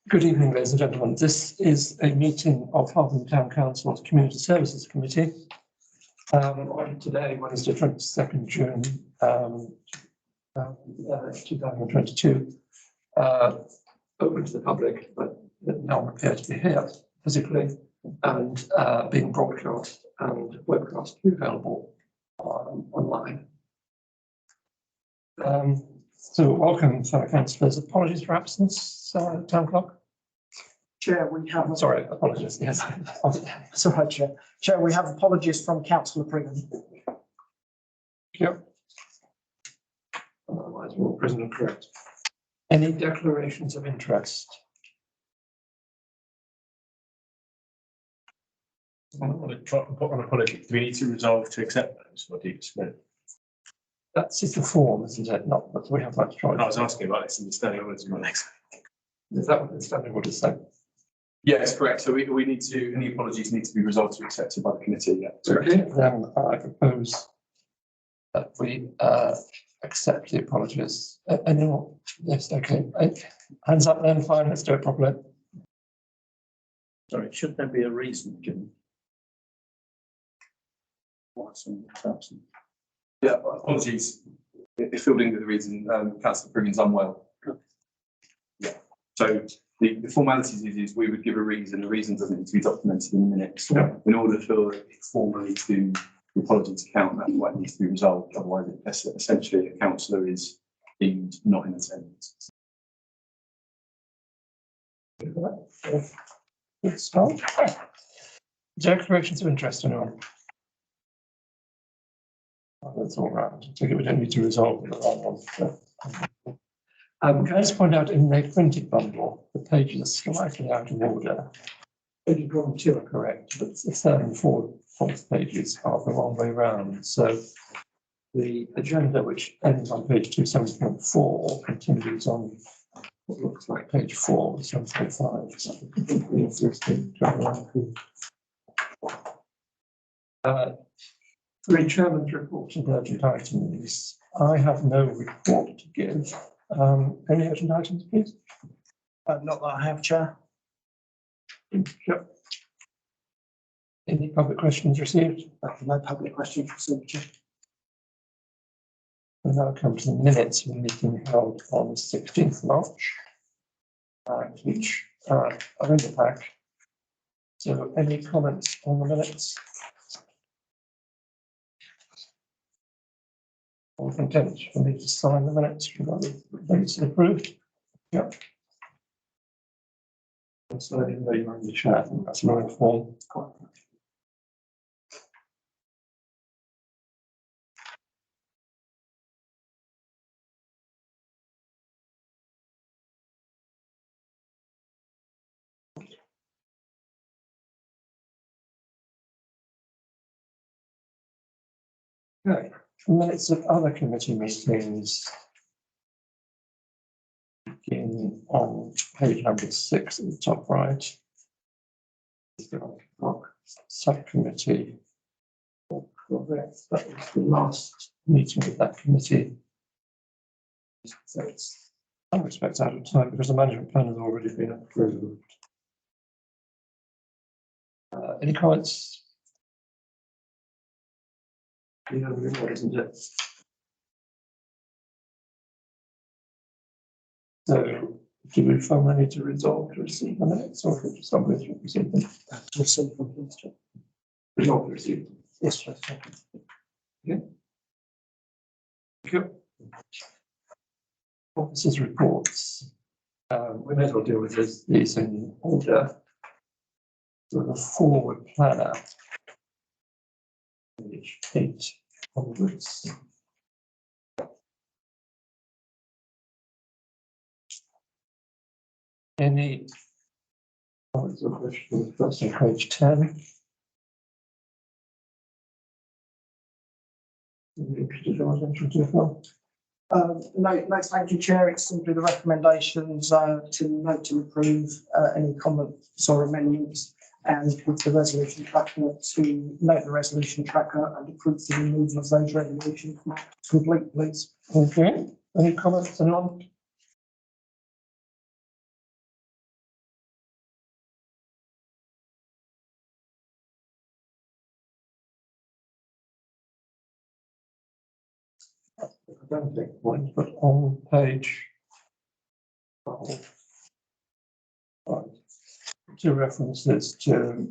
Good evening, ladies and gentlemen. This is a meeting of Hartham Town Council's Community Services Committee. Today, Wednesday, 22nd June 2022, open to the public, but no one appears to be here physically, and being broadcast and webcast to be available online. So welcome, fellow councillors. Apologies for absence, Town Clerk. Chair, we have. Sorry, apologies. Yes, It's all right, Chair. Chair, we have apologies from Councillor Pringham. Yep. Otherwise, we're all present and correct. Any declarations of interest? I want to try and put on apology. Do we need to resolve to accept those, or do you just? That's just a form, isn't it? Not that we have much choice. I was asking about this in the standing orders next. Is that what the standing order is saying? Yes, correct. So we need to, any apologies need to be resolved to accepted by the committee. Yeah, correct. Okay, then I propose that we accept the apologies. Anyone? Yes, okay. Hands up then, fine, let's do it properly. Sorry, should there be a reason given? What's in the absence? Yeah, apologies. If filled in with the reason, Councillor Pringham's unwell. Yeah. So the formalities is we would give a reason. The reason doesn't need to be documented in the minutes. Yeah. In order for it formally to the apology to count, that's why it needs to be resolved. Otherwise, essentially, a councillor is deemed not in attendance. Good start. Declarations of interest, anyone? That's all right. I think we don't need to resolve the wrong one. Can I just point out in the printed bundle, the pages are slightly out of order. Pages 1 and 2 are correct, but the third and fourth pages are the wrong way round. So the agenda, which ends on page 27.4, continues on what looks like page 4, 7.5. Three chairman's reports and urgent items. I have no report to give. Any urgent items, please? Not that I have, Chair. Yep. Any public questions received? No public questions received, Chair. We now come to the minutes of the meeting held on the 16th March, which are in the pack. So any comments on the minutes? Or content for me to sign the minutes from the minutes approved? Yep. So even though you're in the chat, I think that's an form. Okay. Minutes of other committee meetings. Begin on page number 6 at the top right. Subcommittee. Correct. That was the last meeting of that committee. So it's in some respects out of time because the management plan has already been approved. Any comments? Yeah, what isn't it? So, do we formally need to resolve to receive the minutes or just somebody to receive them? Receive them, please, Chair. Resolve to receive them. Yes, Chair. Okay. Thank you. Officers' reports. We may as well deal with these in order. So the forward planner. Page 8 onwards. Any comments or questions? First on page 10. No, thank you, Chair. It's simply the recommendations to note and approve any comments or amendments, and with the resolution tracker to note the resolution tracker and approve the removal of those resolutions. Complete, please. Okay. Any comments, anyone? don't think point, but on page. Right. Two references to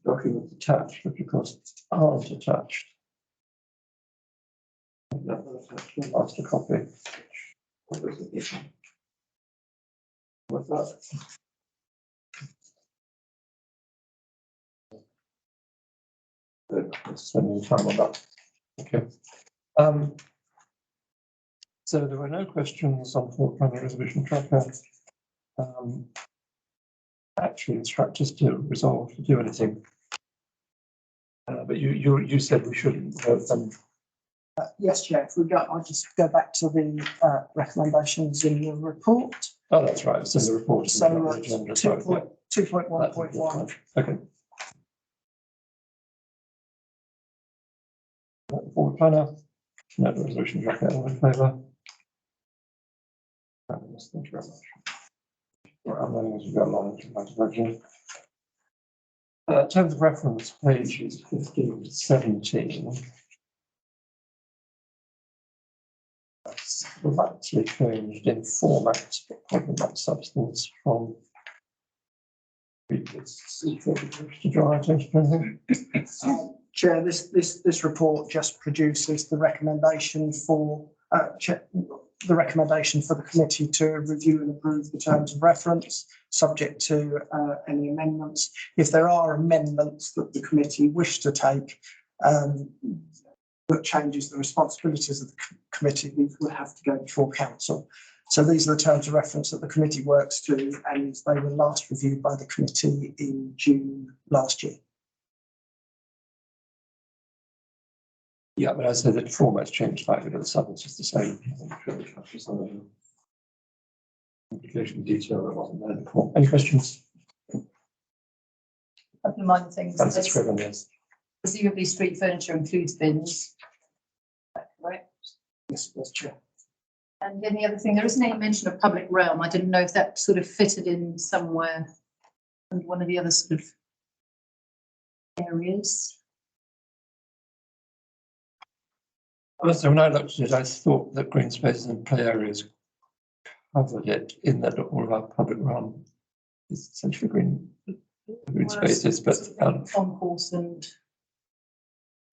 documents attached, which of course aren't attached. Master copy. What was it? What's that? Good. Spending time on that. Okay. So there were no questions on forthcoming resolution tracker. Actually instruct us to resolve to do anything. But you said we shouldn't vote them. Yes, Chair, if we go, I'll just go back to the recommendations in the report. Oh, that's right. It's in the report. So Agenda, 2.1.1. Okay. Board planner, no resolution tracker, all in favour? Thank you very much. Right, I'm running as we go along. Terms of reference, pages 15 to 17. That's slightly changed in format, but probably not substance from previous. To draw our attention to anything. Chair, this report just produces the recommendation for the recommendation for the committee to review and approve the terms of reference, subject to any amendments. If there are amendments that the committee wish to take that changes the responsibilities of the committee, these would have to go before council. So these are the terms of reference that the committee works to, and they were last reviewed by the committee in June last year. Yeah, but I said that the format's changed slightly, but the substance is the same. Implication detail that wasn't there before. Any questions? Couple of minor things. Councillor Scriven, yes. Presumably street furniture includes bins. Right. Yes, Chair. And then the other thing, there isn't any mention of public realm. I didn't know if that sort of fitted in somewhere and one of the other sort of areas. Also, when I looked at it, I thought that green spaces and play areas covered it, in that all of our public realm is essentially green spaces, but Concourse and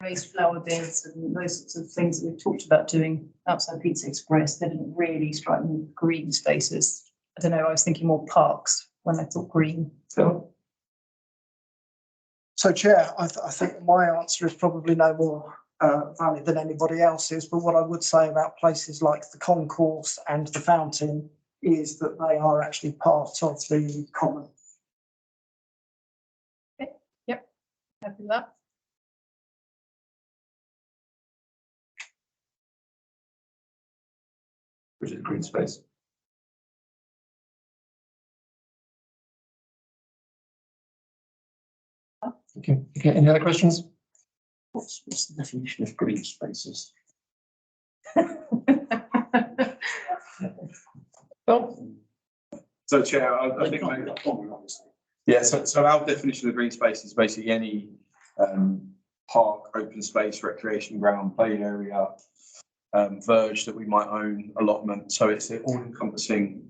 raised flower beds and those sorts of things that we've talked about doing outside Pizza Express, they didn't really strike me green spaces. I don't know, I was thinking more parks when I thought green. so So, Chair, I think my answer is probably no more valid than anybody else's, but what I would say about places like the concourse and the fountain is that they are actually part of the common. Happy with that? which is green space. Okay, any other questions? What's the definition of green spaces? Well, So Chair, I think yeah, so our definition of green space is basically any park, open space, recreation ground, play area, verge that we might own, allotment. So it's an all-encompassing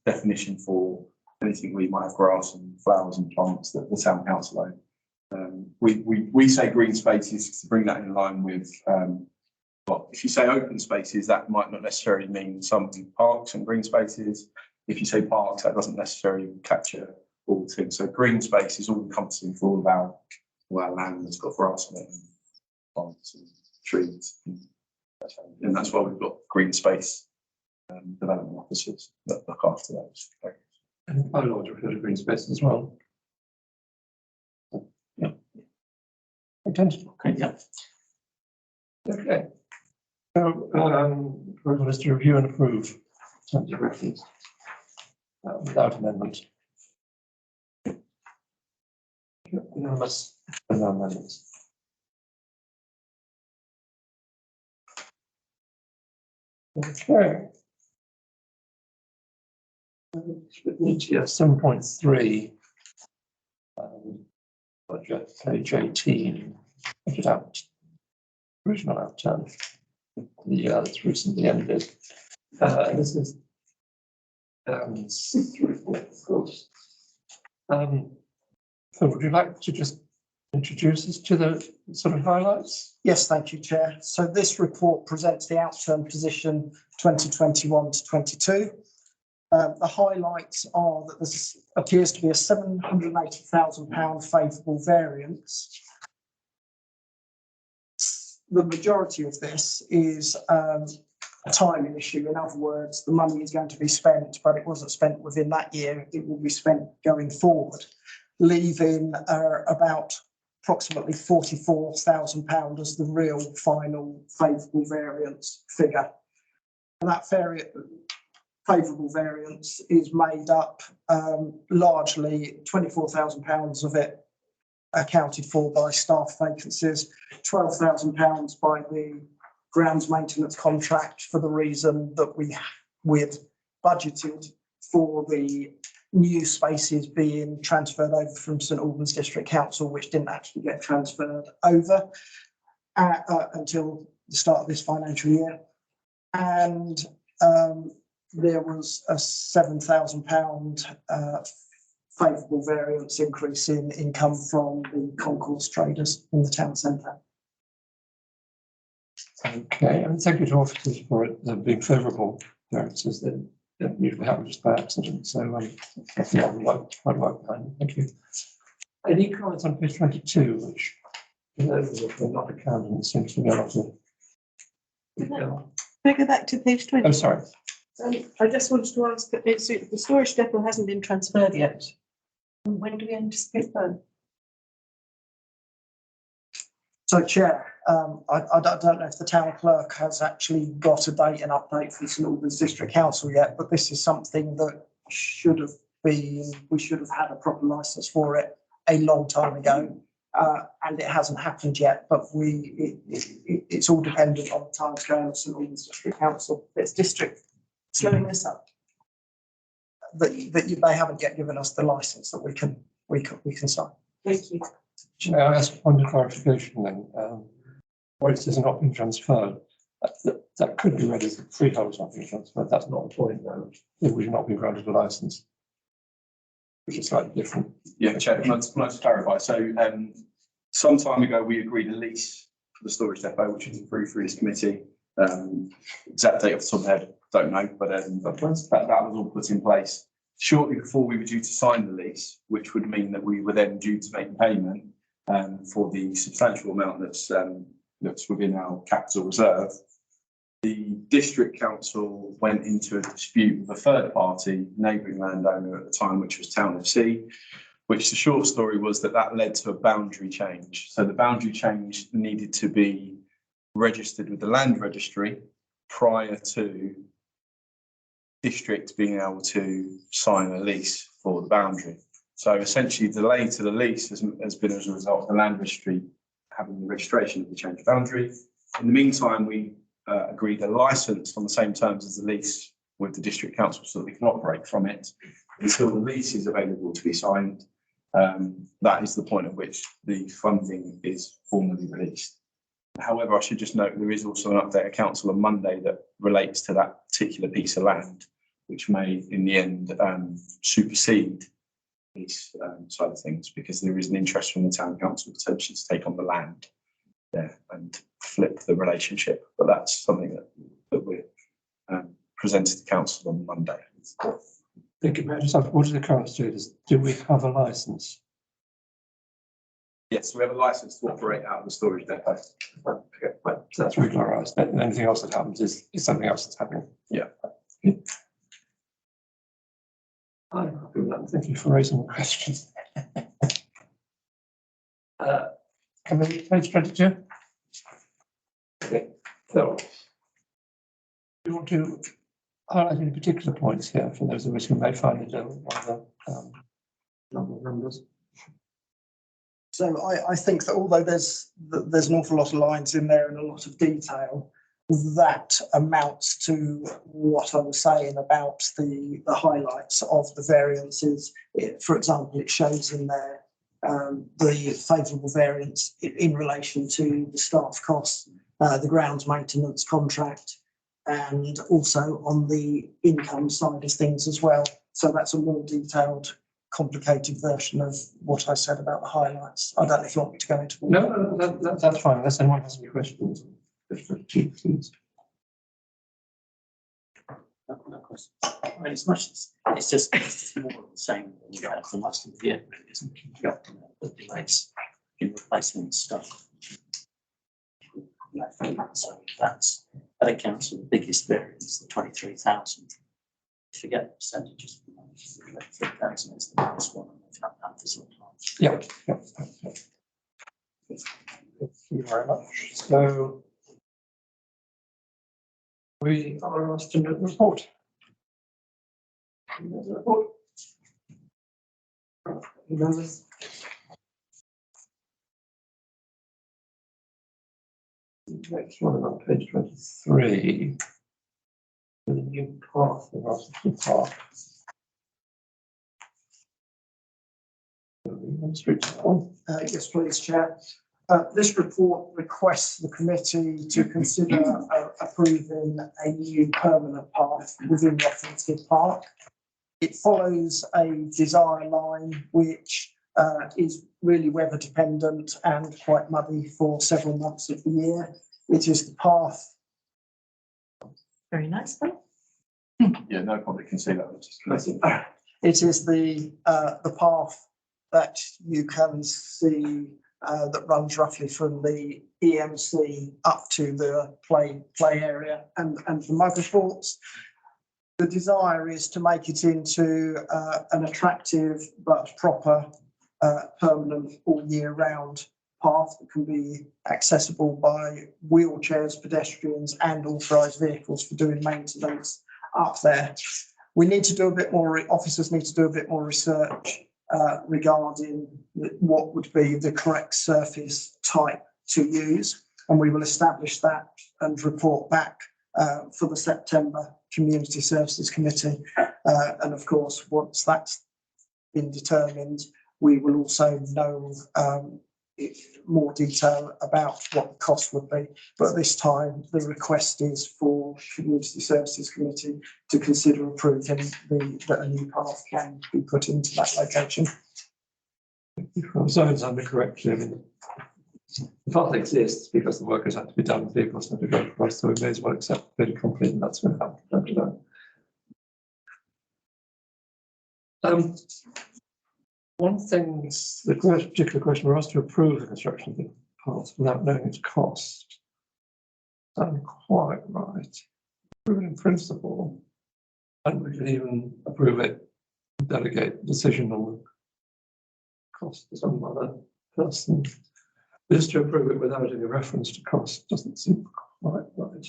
definition for anything we might have grass and flowers and plants that the town council own. We say green spaces to bring that in line with well, if you say open spaces, that might not necessarily mean some parks and green spaces. If you say parks, that doesn't necessarily capture all things. So green space is all encompassing for all of our land that's got grass on it, and plants and trees. And that's why we've got green space development officers that look after those. and bylaws refer to green space as well. Yeah. Okay, yeah. Okay. So, proposal is to review and approve terms of reference without amendment. Unanimous, no amendments. Okay. ETF 7.3. Budget page 18. Budget out. Original outturn. the year that's recently ended. This is of course. So would you like to just introduce us to the sort of highlights? Yes, thank you, Chair. So this report presents the outturn position 2021 to 22. The highlights are that there appears to be a £780,000 favourable variance. The majority of this is a timing issue. In other words, the money is going to be spent, but it wasn't spent within that year. It will be spent going forward, leaving about approximately £44,000 as the real final favourable variance figure. And that favourable variance is made up largely £24,000 of it accounted for by staff vacancies, £12,000 by the grounds maintenance contract for the reason that we had budgeted for the new spaces being transferred over from St Albans District Council, which didn't actually get transferred over until the start of this financial year. And there was a £7,000 favourable variance increase in income from the concourse traders in the town centre. Okay, and thank you to officers for it being favourable variances that usually happen just by accident. So that's what we quite like behind. Thank you. Any comments on page 22, which those that are not accountants seems to be a lot of. Can I go back to page 20? Oh, sorry. I just wanted to ask, the storage depot hasn't been transferred yet. When do we anticipate that? So, Chair, I don't know if the town clerk has actually got a date and update from St Albans District Council yet, but this is something that we should have had a proper licence for it a long time ago, and it hasn't happened yet. But it's all dependent on the timescale of St Albans District Council. It's district slowing this up. They haven't yet given us the licence that we can sign. Thank you. May I ask one clarification then? Where it says not being transferred, that could be read as the freehold not being transferred. That's not the point, though. It would not be granted a licence, which is slightly different. Yeah, Chair, can I just clarify? So some time ago, we agreed a lease for the storage depot, which was approved through this committee. Exact date off the top of my head, don't know, but that was all put in place shortly before we were due to sign the lease, which would mean that we were then due to make payment for the substantial amount that's within our capital reserve. The district council went into a dispute with a third party neighbouring landowner at the time, which was Town FC, which the short story was that led to a boundary change. So the boundary change needed to be registered with the land registry prior to district being able to sign a lease for the boundary. So essentially, delay to the lease has been as a result of the land registry having the registration of the change of boundary. In the meantime, we agreed a licence on the same terms as the lease with the district council so that we can operate from it until the lease is available to be signed. That is the point at which the funding is formally released. However, I should just note there is also an update of council on Monday that relates to that particular piece of land, which may in the end supersede this side of things, because there is an interest from the town council potentially to take on the land there and flip the relationship. But that's something that we're presented to council on Monday. Think about yourself. What is the current status? Do we have a licence? Yes, we have a licence to operate out of the storage depot. Okay, but that's regularised. Anything else that happens is something else that's happening. Yeah. I'm happy with that. Thank you for raising the question. Can we read page 22? Okay. So, do you want to highlight any particular points here for those of us who may find it one of the number of numbers? So I think that although there's an awful lot of lines in there and a lot of detail, that amounts to what I was saying about the highlights of the variances. For example, it shows in there the favourable variance in relation to the staff costs the grounds maintenance contract, and also on the income side of things as well. So that's a more detailed, complicated version of what I said about the highlights. I don't know if you want me to go into. all No, that. that's fine, unless anyone has any questions. Please. No questions. I mean, it's just more of the same than we had from last year, really, isn't it? Yeah. The delays in replacement stuff. So that accounts for the biggest variance, the 23,000. Forget the percentages. 3,000 is the biggest one. We've had that for some time. Yeah. Thank you very much. So we are asked to report. Next one on page 23. The new path of Rossington Park. Yes, please, Chair. This report requests the committee to consider approving a new permanent path within Rossington Park. It follows a design line which is really weather dependent and quite muddy for several months of the year. It is the path. Very nice, though. Yeah, no public can see that. It is the path that you can see that runs roughly from the EMC up to the play area and the motor sports. The desire is to make it into an attractive but proper permanent all year round path that can be accessible by wheelchairs, pedestrians and authorised vehicles for doing maintenance up there. We need to do a bit more, officers need to do a bit more research regarding what would be the correct surface type to use, and we will establish that and report back for the September Community Services Committee. And of course, once that's been determined, we will also know more detail about what the cost would be. But at this time, the request is for Community Services Committee to consider approving that a new path can be put into that location. So it's under correction. I mean, the path exists because the workers have to be done, vehicles have to go across, so we may as well accept the bit of complete, and that's going to happen. One thing, the particular question, we're asked to approve the construction of the path without knowing its cost. Sounds quite right. Approve it in principle, and we can even approve it, delegate the decision on the cost to some other person. Just to approve it without any reference to cost doesn't seem quite right.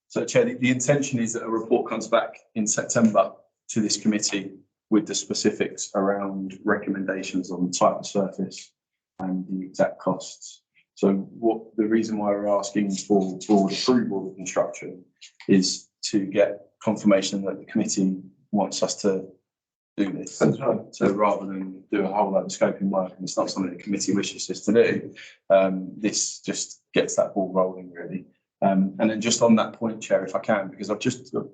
So, Chair, the intention is that a report comes back in September to this committee with the specifics around recommendations on the type of surface and the exact costs. So what the reason why we're asking for board approval of the construction is to get confirmation that the committee wants us to do this. So rather than do a whole lot of scoping work, and it's not something the committee wishes us to do, this just gets that ball rolling really. And then just on that point, Chair, if I can, because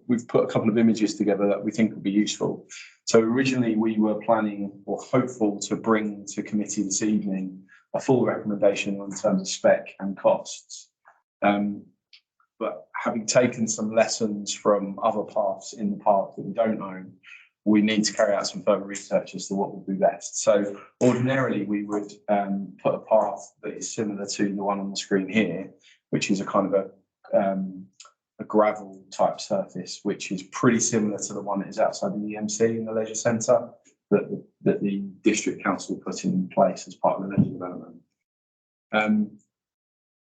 we've put a couple of images together that we think would be useful. So originally we were planning or hopeful to bring to committee this evening a full recommendation in terms of spec and costs. But having taken some lessons from other paths in the park that we don't own, we need to carry out some further research as to what would be best. So ordinarily we would put a path that is similar to the one on the screen here, which is a kind of a gravel type surface, which is pretty similar to the one that is outside the EMC in the leisure centre that the district council put in place as part of the leisure development.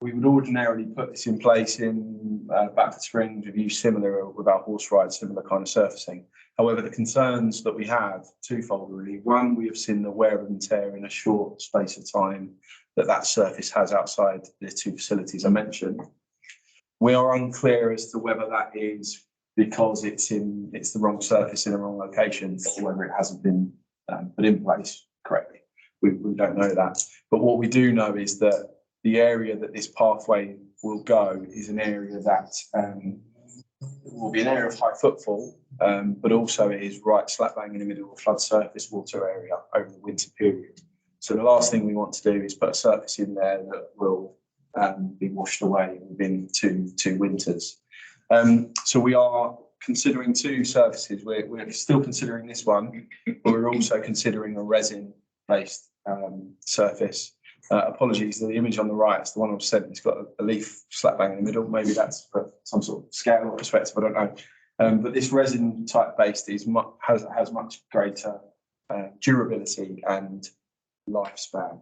We would ordinarily put this in place in Batford Springs. We've used similar with our horse ride, similar kind of surfacing. However, the concerns that we have twofold really. One, we have seen the wear and tear in a short space of time that surface has outside the two facilities I mentioned. We are unclear as to whether that is because it's the wrong surface in the wrong location, or whether it hasn't been put in place correctly. We don't know that. But what we do know is that the area that this pathway will go is an area that will be an area of high footfall, but also it is right slap bang in the middle of a flood surface water area over the winter period. So the last thing we want to do is put a surface in there that will be washed away within two winters. So we are considering two surfaces. We're still considering this one, but we're also considering a resin-based surface. Apologies, the image on the right is the one I've sent. It's got a leaf slap bang in the middle. Maybe that's for some sort of scale or perspective, I don't know. But this resin type based has much greater durability and lifespan.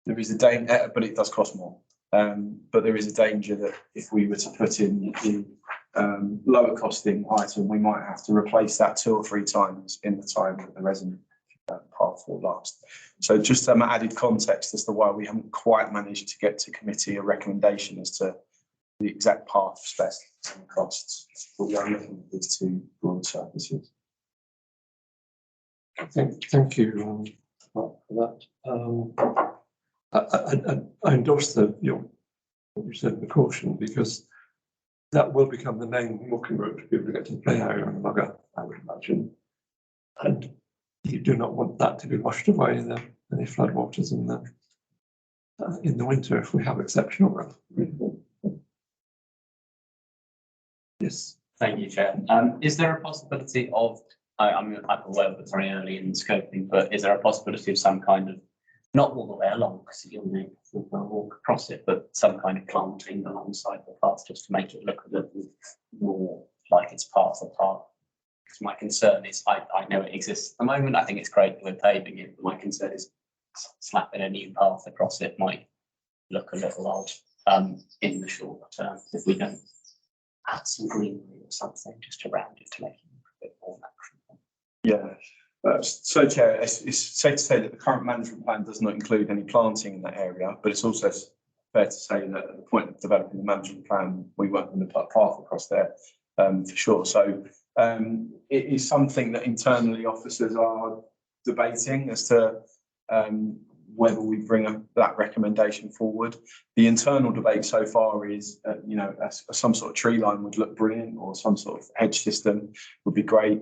There is a danger, but it does cost more. But there is a danger that if we were to put in the lower costing item, we might have to replace that 2 or 3 times in the time that the resin path will last. So just some added context as to why we haven't quite managed to get to committee a recommendation as to the exact path, specs and costs. But we are looking at these 2 broad surfaces. Thank you for that. I endorse what you said, the caution, because that will become the main walking route for people to get to the play area and Mugger, I would imagine. And you do not want that to be washed away in any floodwaters in the winter if we have exceptional rainfall. Yes. Thank you, Chair. Is there a possibility of, I'm aware it's very early in scoping, but is there a possibility of some kind of, not all the way along, because you'll need to walk across it, but some kind of planting alongside the path just to make it look a little more like it's part of the path? Because my concern is, I know it exists at the moment. I think it's great that we're paving it, but my concern is slapping a new path across it might look a little odd in the shorter term if we don't add some greenery or something just around it to make it look a bit more natural. Yeah. So, Chair, it's safe to say that the current management plan does not include any planting in that area, but it's also fair to say that at the point of developing the management plan, we weren't going to put a path across there for sure. So it is something that internally officers are debating as to whether we bring that recommendation forward. The internal debate so far is, some sort of tree line would look brilliant, or some sort of hedge system would be great.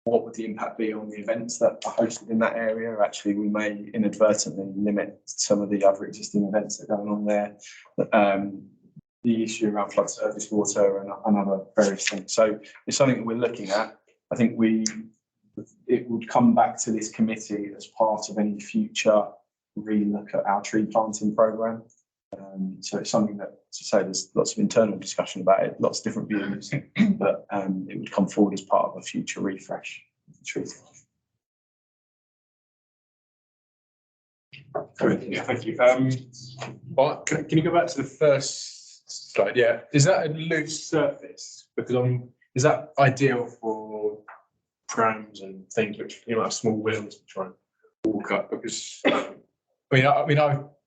What would the impact be on the events that are hosted in that area? Actually, we may inadvertently limit some of the other existing events that are going on there. The issue around flood surface water and other various things. So it's something that we're looking at. I think it would come back to this committee as part of any future relook at our tree planting programme. So it's something that, to say, there's lots of internal discussion about it, lots of different views, but it would come forward as part of a future refresh of the trees. Yeah, thank you. Can you go back to the first slide? Yeah, is that a loose surface? Because is that ideal for prams and things which have small wheels to try and walk up? Because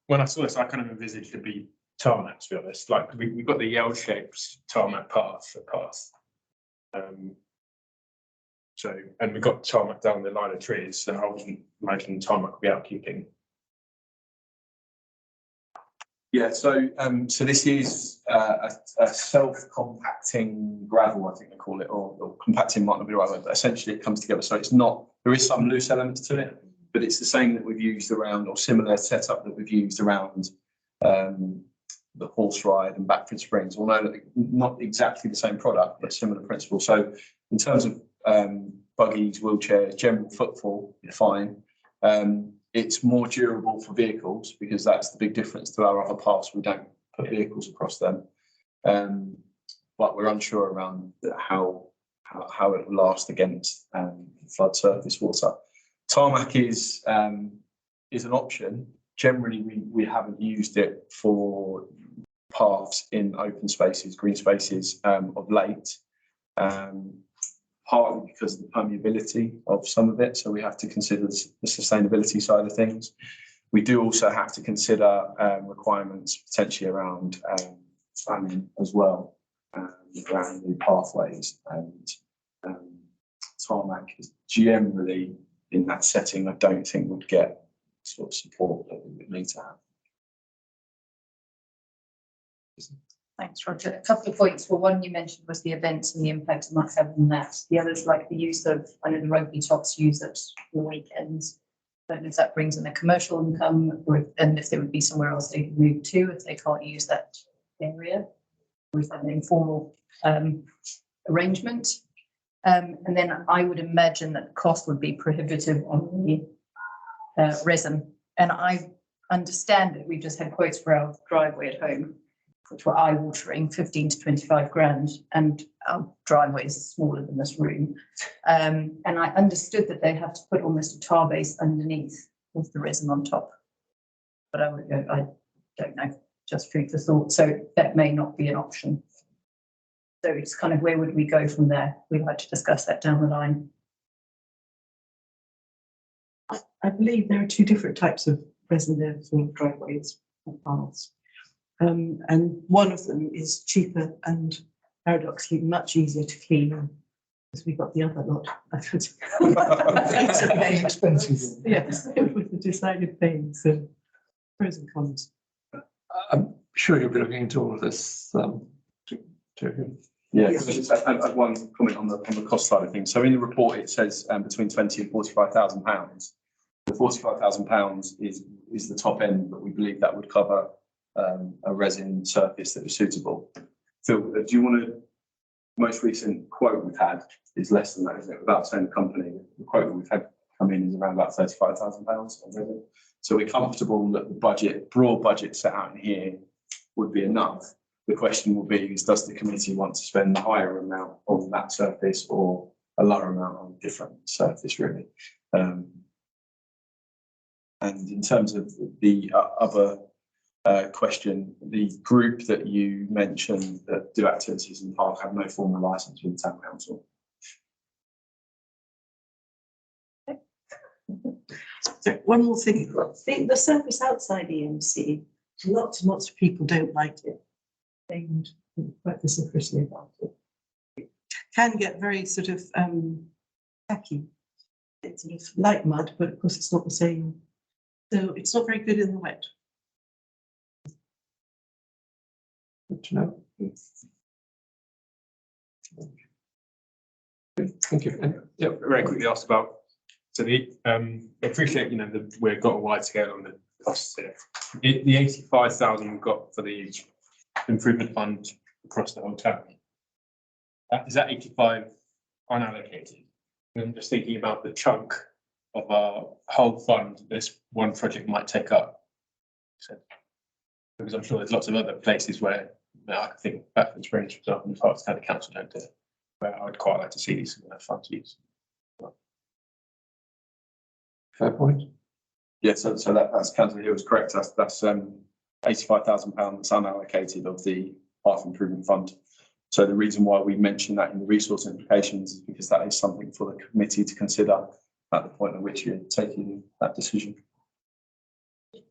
when I saw this, I kind of envisaged it to be tarmac, to be honest. Like we've got the L-shaped tarmac path. And we've got tarmac down the line of trees, so I wasn't imagining tarmac would be out keeping. Yeah, so this is a self-compacting gravel, I think they call it, or compacting might not be the right word, but essentially it comes together. So it's not, there is some loose elements to it, but it's the same that we've used around, or similar setup that we've used around the horse ride and Backford Springs, although not exactly the same product, but similar principle. So in terms of buggies, wheelchairs, general footfall, fine. It's more durable for vehicles because that's the big difference to our other paths. We don't put vehicles across them, but we're unsure around how it will last against flood surface water. Tarmac is an option. Generally, we haven't used it for paths in open spaces, green spaces of late. Partly because of the permeability of some of it, so we have to consider the sustainability side of things. We do also have to consider requirements potentially around planning as well, around new pathways, and tarmac is generally in that setting I don't think would get sort of support that we would need to have. Thanks, Roger. A couple of points. Well, one you mentioned was the events and the impact it might have on that. The others, like the use of, I know the rugby tops use it for weekends. Don't know if that brings in a commercial income, or and if there would be somewhere else they could move to if they can't use that area. Or is that an informal arrangement? And then I would imagine that the cost would be prohibitive on the resin. And I understand that we've just had quotes for our driveway at home, which were eye-watering, 15 to 25 grand, and our driveway is smaller than this room. And I understood that they have to put almost a tar base underneath with the resin on top. But I don't know, just food for thought. So that may not be an option. So it's kind of, where would we go from there? We'd like to discuss that down the line. I believe there are two different types of resin there for driveways and paths. And one of them is cheaper and paradoxically much easier to clean, because we've got the other lot. Expensive. Yes, with the decided pains and pros and cons. I'm sure you'll be looking into all of this, to Yeah, and one comment on the cost side of things. So in the report, it says between 20 and 45,000 pounds. The 45,000 pounds is the top end, but we believe that would cover a resin surface that was suitable. Phil, do you want to? Most recent quote we've had is less than that, isn't it? Without saying the company, the quote that we've had come in is around about 35,000 pounds on resin. So we're comfortable that the broad budget set out in here would be enough. The question will be is, does the committee want to spend a higher amount on that surface or a lower amount on a different surface, really? And in terms of the other question, the group that you mentioned that do activities in the park have no formal licence with the town council. So one more thing, the surface outside EMC, lots and lots of people don't like it. And quite vociferously about it. It can get very sort of tacky. It's sort of like mud, but of course it's not the same. So it's not very good in the wet. Good to know. Thank you. And, yeah, Very quickly asked about, so the, I appreciate, that we've got a wide scale on the costs here. The 85,000 we've got for the improvement fund across the whole town. Is that 85 unallocated? I'm just thinking about the chunk of our whole fund this one project might take up. So, because I'm sure there's lots of other places where I think Baffin Springs, for example, in Herts County Council don't do it, where I would quite like to see these funds used. fair point. Yeah, so that's Councillor Hill is correct. That's 85,000 pounds unallocated of the path improvement fund. So the reason why we mention that in the resource implications is because that is something for the committee to consider at the point at which you're taking that decision.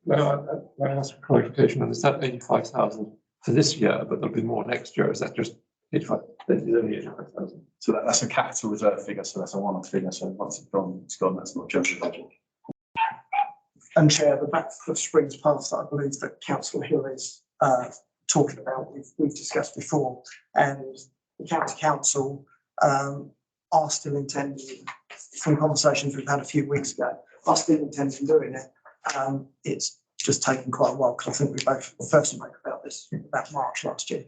Now, I ask for clarification, and is that 85,000 for this year, but there'll be more next year? Is that just 85? That is only 85,000. So that's a capital reserve figure. So that's a one-off figure. So once it's gone, it's gone. That's not general budget. And Chair, the Backford Springs path that I believe that Councillor Hill is talking about, we've discussed before, and the county council are still intending, from conversations we've had a few weeks ago, are still intending doing it. It's just taken quite a while, because I think we both first spoke about this about March last year.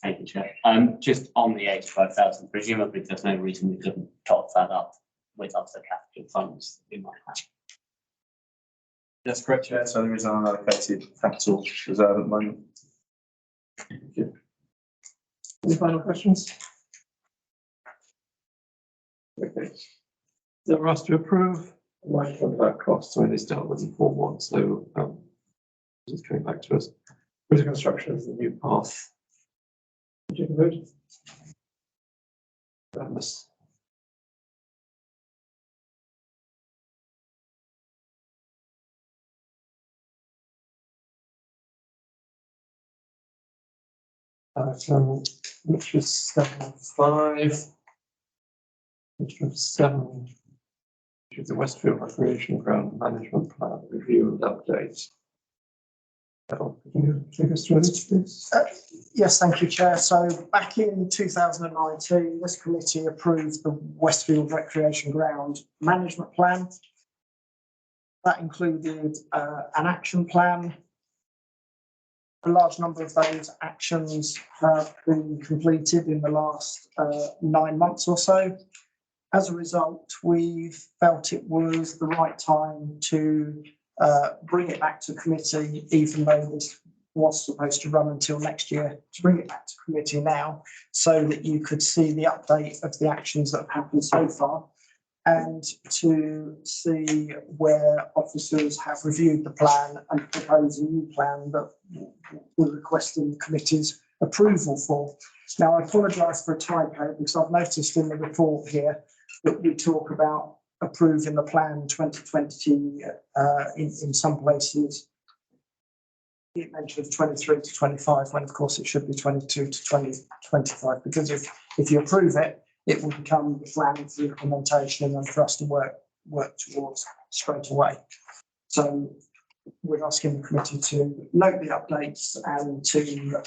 Thank you, Chair. Just on the 85,000, presumably there's no reason we couldn't top that up with other capital funds that we might have. That's correct, Chair. So there is an unallocated capital reserve at the moment. Thank you. Any final questions? Okay. They're asked to approve. Right, what about costs? I mean, they start with the Form 1, so just coming back to us. With the construction of the new path. Did you vote? Unanimous. Which was 7.5, which was 7. which is the Westfield Recreation Ground Management Plan Review and Update. Could you take us through this, please? Yes, thank you, Chair. So back in 2019, this committee approved the Westfield Recreation Ground Management Plan. That included an action plan. A large number of those actions have been completed in the last 9 months or so. As a result, we felt it was the right time to bring it back to committee, even though this was supposed to run until next year, to bring it back to committee now so that you could see the update of the actions that have happened so far and to see where officers have reviewed the plan and proposed a new plan that we're requesting the committee's approval for. Now, I apologise for a typo because I've noticed in the report here that we talk about approving the plan 2020 in some places. It mentions 23 to 25 when of course it should be 22 to 2025 because if you approve it, it will become the plan for implementation and for us to work towards straight away. So we're asking the committee to note the updates and to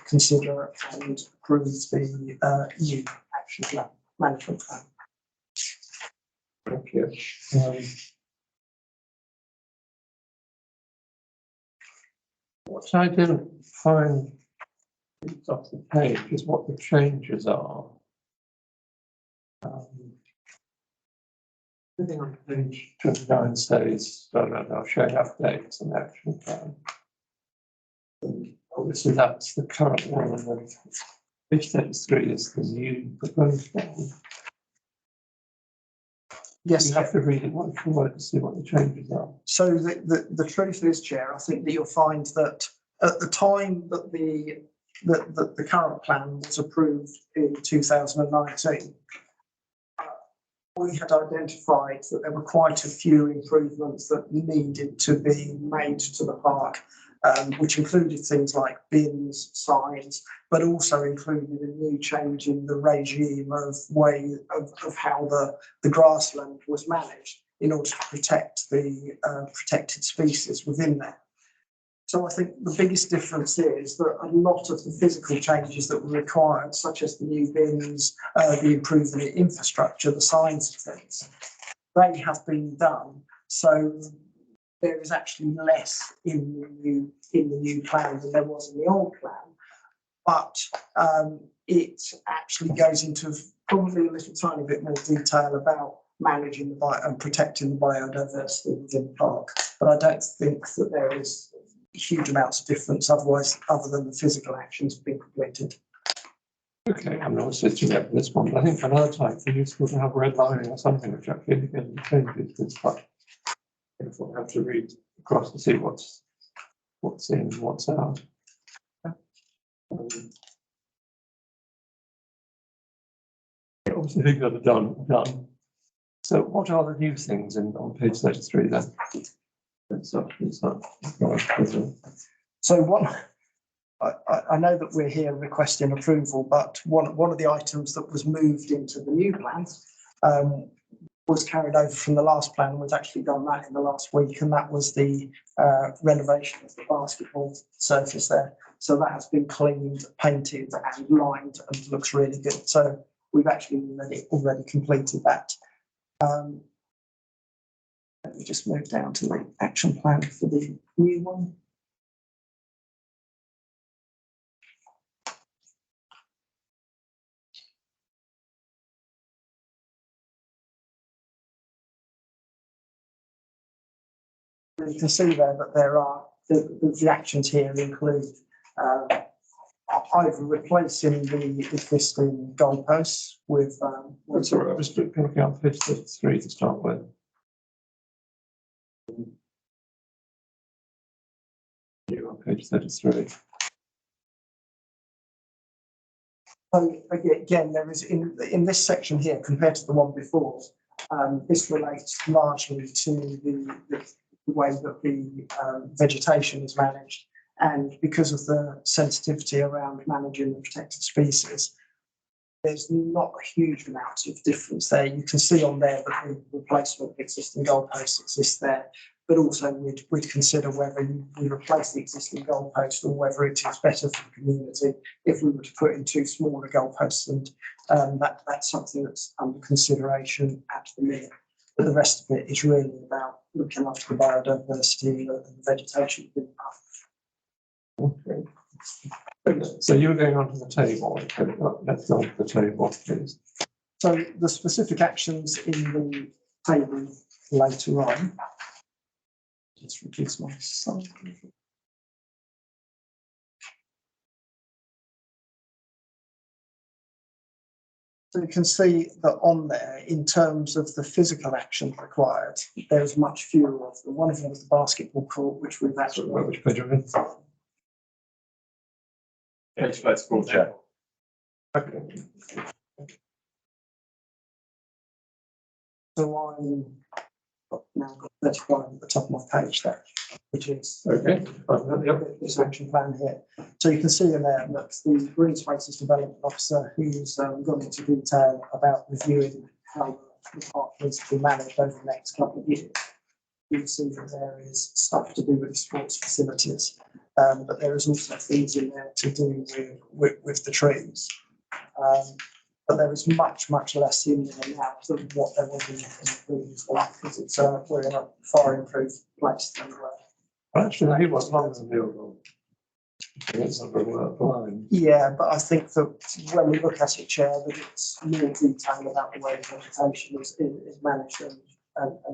consider and approve the new action plan, management plan. Thank you. What I didn't find off the page is what the changes are. Everything on page 29 says, I'll show you updates and action plan. And obviously, that's the current one, and then page 33 is the new proposed one. Yes. You have to read it word for word to see what the changes are. So the truth is, Chair, I think that you'll find that at the time that the current plan was approved in 2019, we had identified that there were quite a few improvements that needed to be made to the park, which included things like bins, signs, but also included a new change in the regime of how the grassland was managed in order to protect the protected species within there. So I think the biggest difference is that a lot of the physical changes that were required, such as the new bins, the improvement in infrastructure, the signs and things, they have been done. So there is actually less in the new plan than there was in the old plan. But it actually goes into probably a little tiny bit more detail about managing and protecting the biodiversity within the park. But I don't think that there is huge amounts of difference otherwise, other than the physical actions being completed. Okay, I'm not switching up this one, but I think another time it's useful to have red lining or something which actually indicates the changes. It's quite painful to have to read across to see what's in, what's out. Obviously, things that are done. So, what are the new things on page 33 then? So I know that we're here requesting approval, but one of the items that was moved into the new plan was carried over from the last plan. We've actually done that in the last week, and that was the renovation of the basketball surface there. So that has been cleaned, painted and lined and looks really good. So we've actually already completed that. Let me just move down to the action plan for the new one. You can see there that there are the actions here include either replacing the existing goalposts with. That's all right. I was looking at page 33 to start with. You on page 33. So again, there is in this section here compared to the one before. This relates largely to the way that the vegetation is managed, and because of the sensitivity around managing the protected species, there's not a huge amount of difference there. You can see on there that the replacement of existing goalposts exists there, but also we'd consider whether we replace the existing goalpost or whether it is better for the community if we were to put in 2 smaller goalposts, and that's something that's under consideration at the minute. But the rest of it is really about looking after the biodiversity and the vegetation. Okay. So you were going onto the table. Let's go on to the table, please. So the specific actions in the table later on. Just reduce my size. So you can see that on there, in terms of the physical actions required, there's much fewer of them. One of them was the basketball court, which we've actually. Which page are we in? Page 34, Chair. Okay. So I've now got 35 at the top of my page there, which is Okay. Yep. this action plan here. So you can see in there that the Green Spaces Development Officer, who's gone into detail about reviewing how the park needs to be managed over the next couple of years. You can see that there is stuff to do with sports facilities, but there is also things in there to do with the trees. But there is much less in there now than what there was in the previous one, because it's we're in a far improved place than we were. Actually, I think it was longer than the overall. It's not very well aligned. Yeah, but I think that when we look at it, Chair, that it's more detail about the way the vegetation is managed and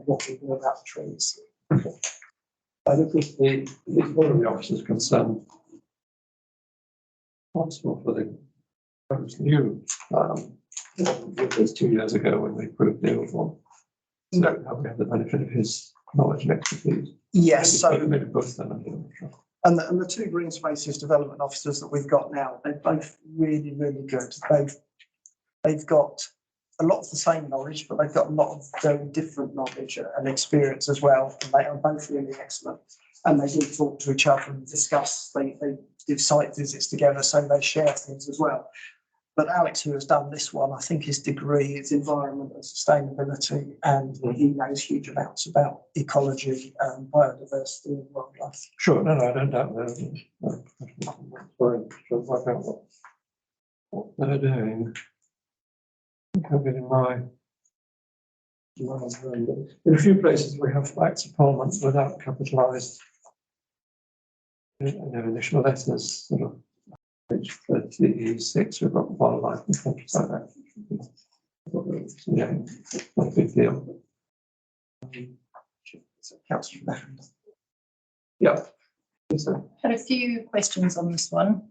what we do about the trees. I think if one of the officers concerned responsible for the new, it was 2 years ago when we approved the old one. So now we have the benefit of his knowledge and expertise. Yes, so Maybe both then, I'm not sure. and the 2 Green Spaces Development Officers that we've got now, they're both really good. They've got a lot of the same knowledge, but they've got a lot of very different knowledge and experience as well. And they are both really excellent. And they do talk to each other and discuss. They do site visits together, so they share things as well. But Alex, who has done this one, I think his degree is environment and sustainability, and he knows huge amounts about ecology and biodiversity and wildlife. Sure, no, I don't doubt that. Sorry, to work out what they're doing. I have it in my. In a few places, we have acts of parliament without capitalised. Initial letters, sort of. Page 36, we've got wildlife and countryside act. Yeah, not a big deal. Yeah. So, Had a few questions on this one.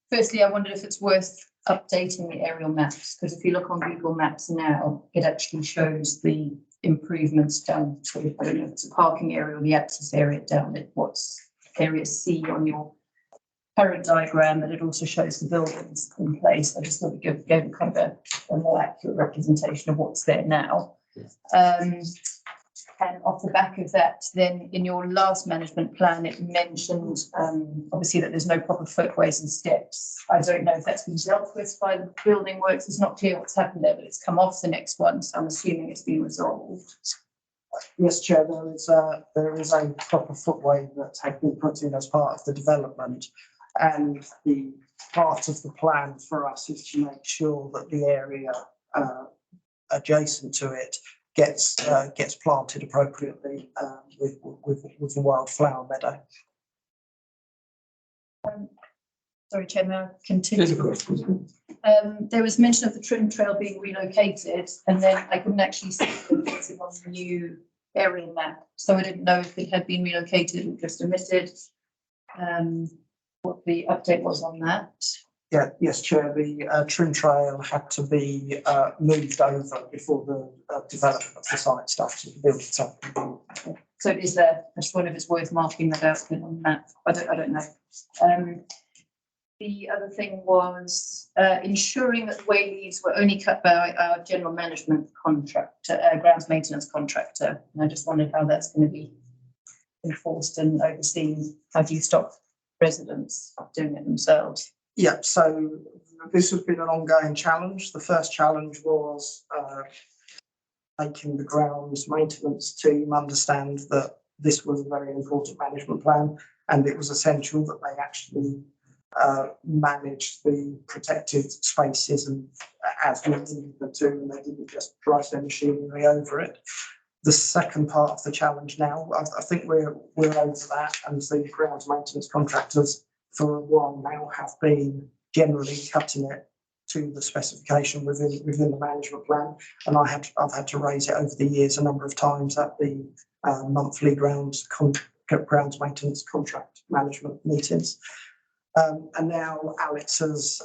Firstly, I wondered if it's worth updating the aerial maps, because if you look on Google Maps now, it actually shows the improvements down to, I don't know if it's a parking area or the access area down at what's area C on your current diagram, and it also shows the buildings in place. I just thought it gave kind of a more accurate representation of what's there now. And off the back of that, then in your last management plan, it mentioned obviously that there's no proper footways and steps. I don't know if that's been dealt with by the building works. It's not clear what's happened there, but it's come off the next one, so I'm assuming it's been resolved. Yes, Chair, there is a proper footway that had been put in as part of the development. And the part of the plan for us is to make sure that the area adjacent to it gets planted appropriately with the wildflower meadow. Sorry, Chair, may I continue? There was mention of the trim trail being relocated, and then I couldn't actually see it on the new area map. So I didn't know if it had been relocated or just omitted. What the update was on that. Yeah, yes, Chair, the trim trail had to be moved over before the development of the site started to build itself. So it is there. I just wonder if it's worth marking that out on the map. I don't know. The other thing was ensuring that wayleaves were only cut by our general management contractor, grounds maintenance contractor. And I just wondered how that's going to be enforced and overseen. How do you stop residents doing it themselves? Yeah, so this has been an ongoing challenge. The first challenge was making the grounds maintenance team understand that this was a very important management plan, and it was essential that they actually manage the protected spaces and as we needed them to, and they didn't just drive their machinery over it. The second part of the challenge now, I think we're over that, and the grounds maintenance contractors for a while now have been generally cutting it to the specification within the management plan. And I've had to raise it over the years a number of times at the monthly grounds maintenance contract management meetings. And now Alex has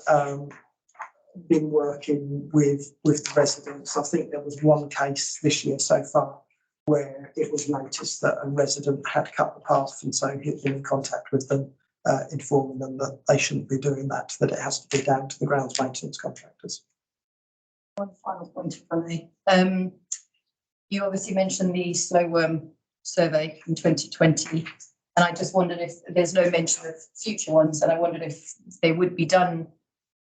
been working with the residents. I think there was one case this year so far where it was noticed that a resident had cut the path, and so he'd been in contact with them, informing them that they shouldn't be doing that, that it has to be down to the grounds maintenance contractors. One final point for me. You obviously mentioned the slow worm survey from 2020, and I just wondered if there's no mention of future ones, and I wondered if they would be done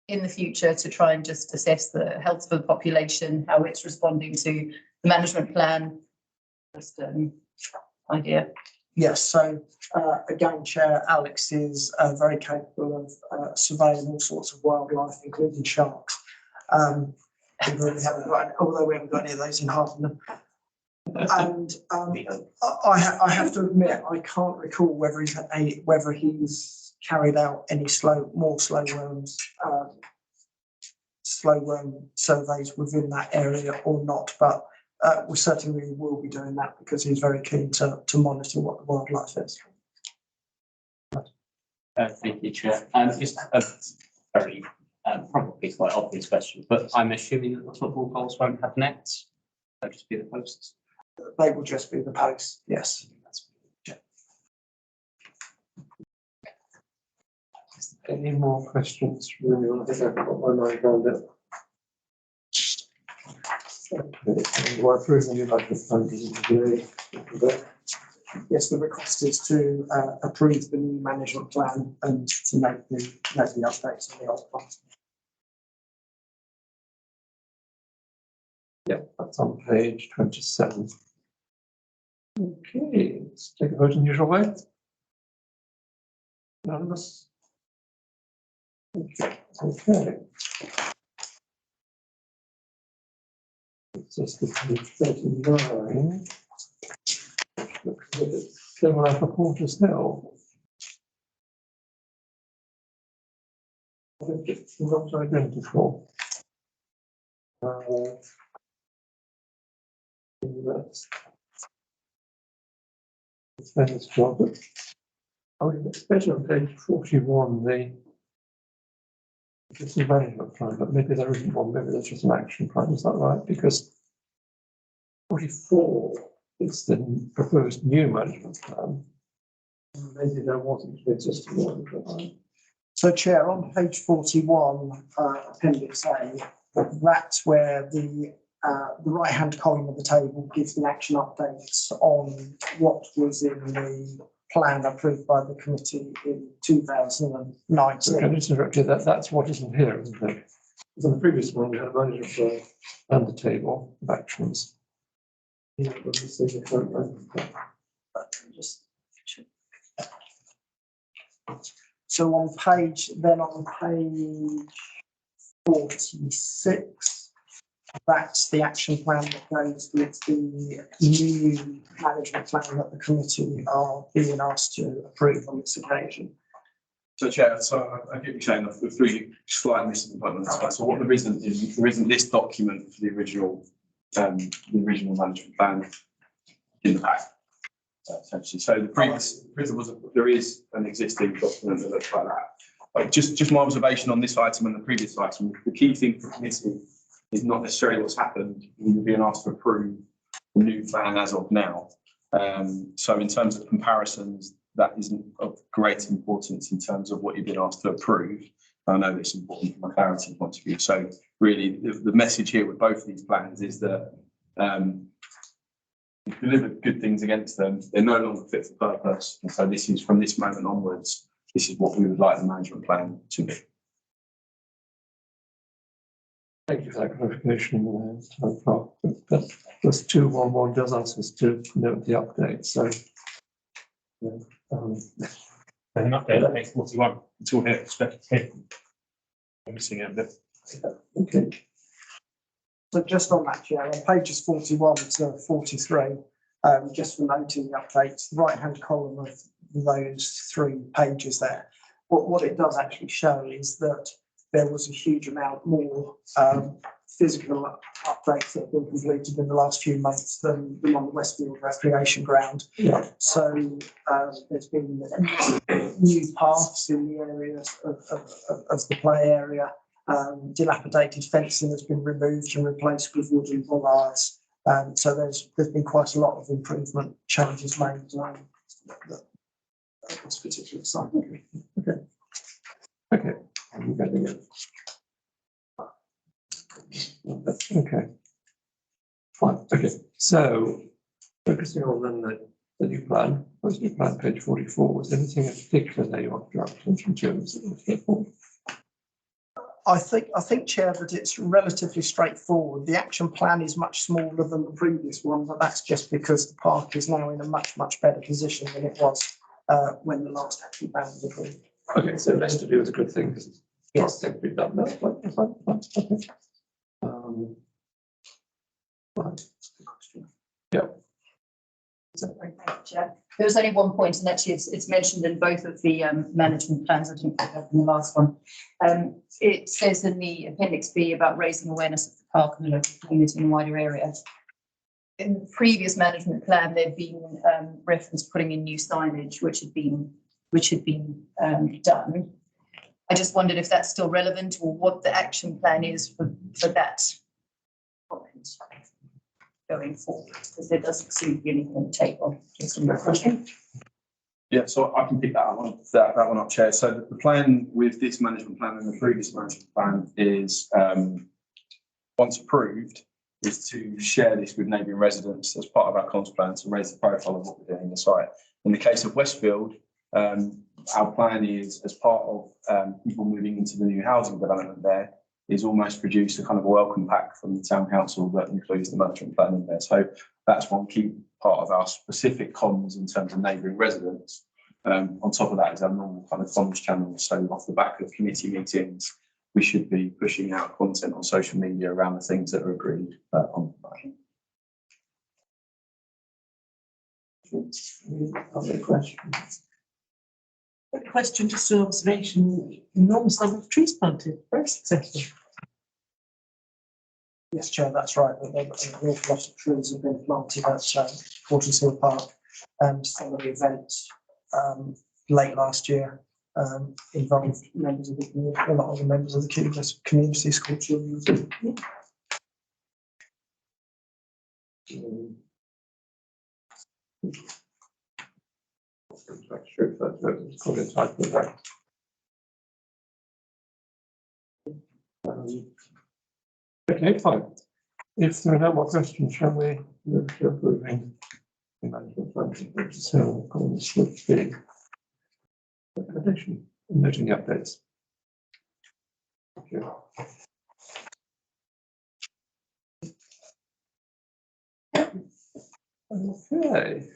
in the future to try and just assess the health of the population, how it's responding to the management plan. Just an idea. Yes, so again, Chair, Alex is very capable of surveying all sorts of wildlife, including sharks. Although we haven't got any of those in Hartland. And I have to admit, I can't recall whether he's carried out any slow worm surveys within that area or not, but we certainly will be doing that because he's very keen to monitor what the wildlife is. Thank you, Chair. Just a very probably quite obvious question, but I'm assuming that the football goals won't have nets. They'll just be the posts. They will just be the posts, yes. Any more questions from anyone? I think I've got my mind around it. Okay, why approve the new management plan? Yes, the request is to approve the new management plan and to make the updates on the old plan. Yeah, that's on page 27. Okay, let's take a vote in the usual way. Unanimous. Okay. It's just the page 39. Similar for Porter's Hill. I think it's not identical. That's Ben's job. Oh, especially on page 41, it's a management plan, but maybe there isn't one, maybe there's just an action plan, is that right? Because 44 is the proposed new management plan. Maybe there wasn't an existing one. So, Chair, on page 41, Appendix A, that's where the right-hand column of the table gives the action updates on what was in the plan approved by the committee in 2019. Can I just interrupt you? That's what isn't here, isn't it? Because on the previous one, we had a management plan and the table of actions. Yeah, but this is the current management plan. So on page 46, that's the action plan that goes with the new management plan that the committee are being asked to approve on this occasion. So, Chair, I get you saying the three slight missing components. So what the reason is, there isn't this document for the original management plan in the pack. Essentially, so the previous there is an existing document that looks like that. Like just my observation on this item and the previous item, the key thing for committee is not necessarily what's happened. We're being asked to approve the new plan as of now. So in terms of comparisons, that isn't of great importance in terms of what you've been asked to approve. I know it's important from a clarity point of view. So really, the message here with both of these plans is that you've delivered good things against them. They're no longer fit for purpose. And so this is from this moment onwards, this is what we would like the management plan to be. thank you for that clarification. But plus 211 does ask us to note the update, so. Yeah, There's an update that makes 41. It's all here. It's here. I'm missing it a bit. okay. So just on that, Chair, on pages 41 to 43, just for noting the updates, the right-hand column of those 3 pages there, what it does actually show is that there was a huge amount more physical updates that have been completed in the last few months than on the Westfield Recreation Ground. Yeah. So there's been new paths in the areas of the play area. Dilapidated fencing has been removed and replaced with wooden bollards. So there's been quite a lot of improvement changes made at this particular site. Okay. I'm getting it. Okay. Fine. Okay. So focusing on then the new plan, what's the new plan, page 44? Was there anything in particular that you want to draw attention to? I think, Chair, that it's relatively straightforward. The action plan is much smaller than the previous one, but that's just because the park is now in a much better position than it was when the last action plan was approved. Okay, so less to do with the good things. Yes. I think we've done that. Fine. Okay. Right. Yeah. Chair. There was only one point, and actually it's mentioned in both of the management plans. I didn't pick up in the last one. It says in the appendix B about raising awareness of the park and the local community in the wider area. In the previous management plan, there'd been reference putting in new signage, which had been done. I just wondered if that's still relevant or what the action plan is for that comment going forward, because there doesn't seem to be anything on the table. Just a question. Yeah, so I can pick that one up, Chair. So the plan with this management plan and the previous management plan is, once approved, is to share this with neighbouring residents as part of our comms plan to raise the profile of what we're doing in the site. In the case of Westfield, our plan is, as part of people moving into the new housing development there, is almost produce a kind of a welcome pack from the town council that includes the management plan in there. So that's one key part of our specific comms in terms of neighbouring residents. On top of that is our normal kind of comms channels. So off the back of committee meetings, we should be pushing out content on social media around the things that are agreed on the Other questions? A question, just an observation, enormous number of trees planted, very successful. Yes, Chair, that's right. An awful lot of trees have been planted at Fortress Hill Park, and some of the events late last year involved members of the community, a lot of the members of the community school children. Okay, fine. If there are no more questions, shall we move to approving the management function? So, accordance with the recommendation, noting the updates. Thank you. Okay.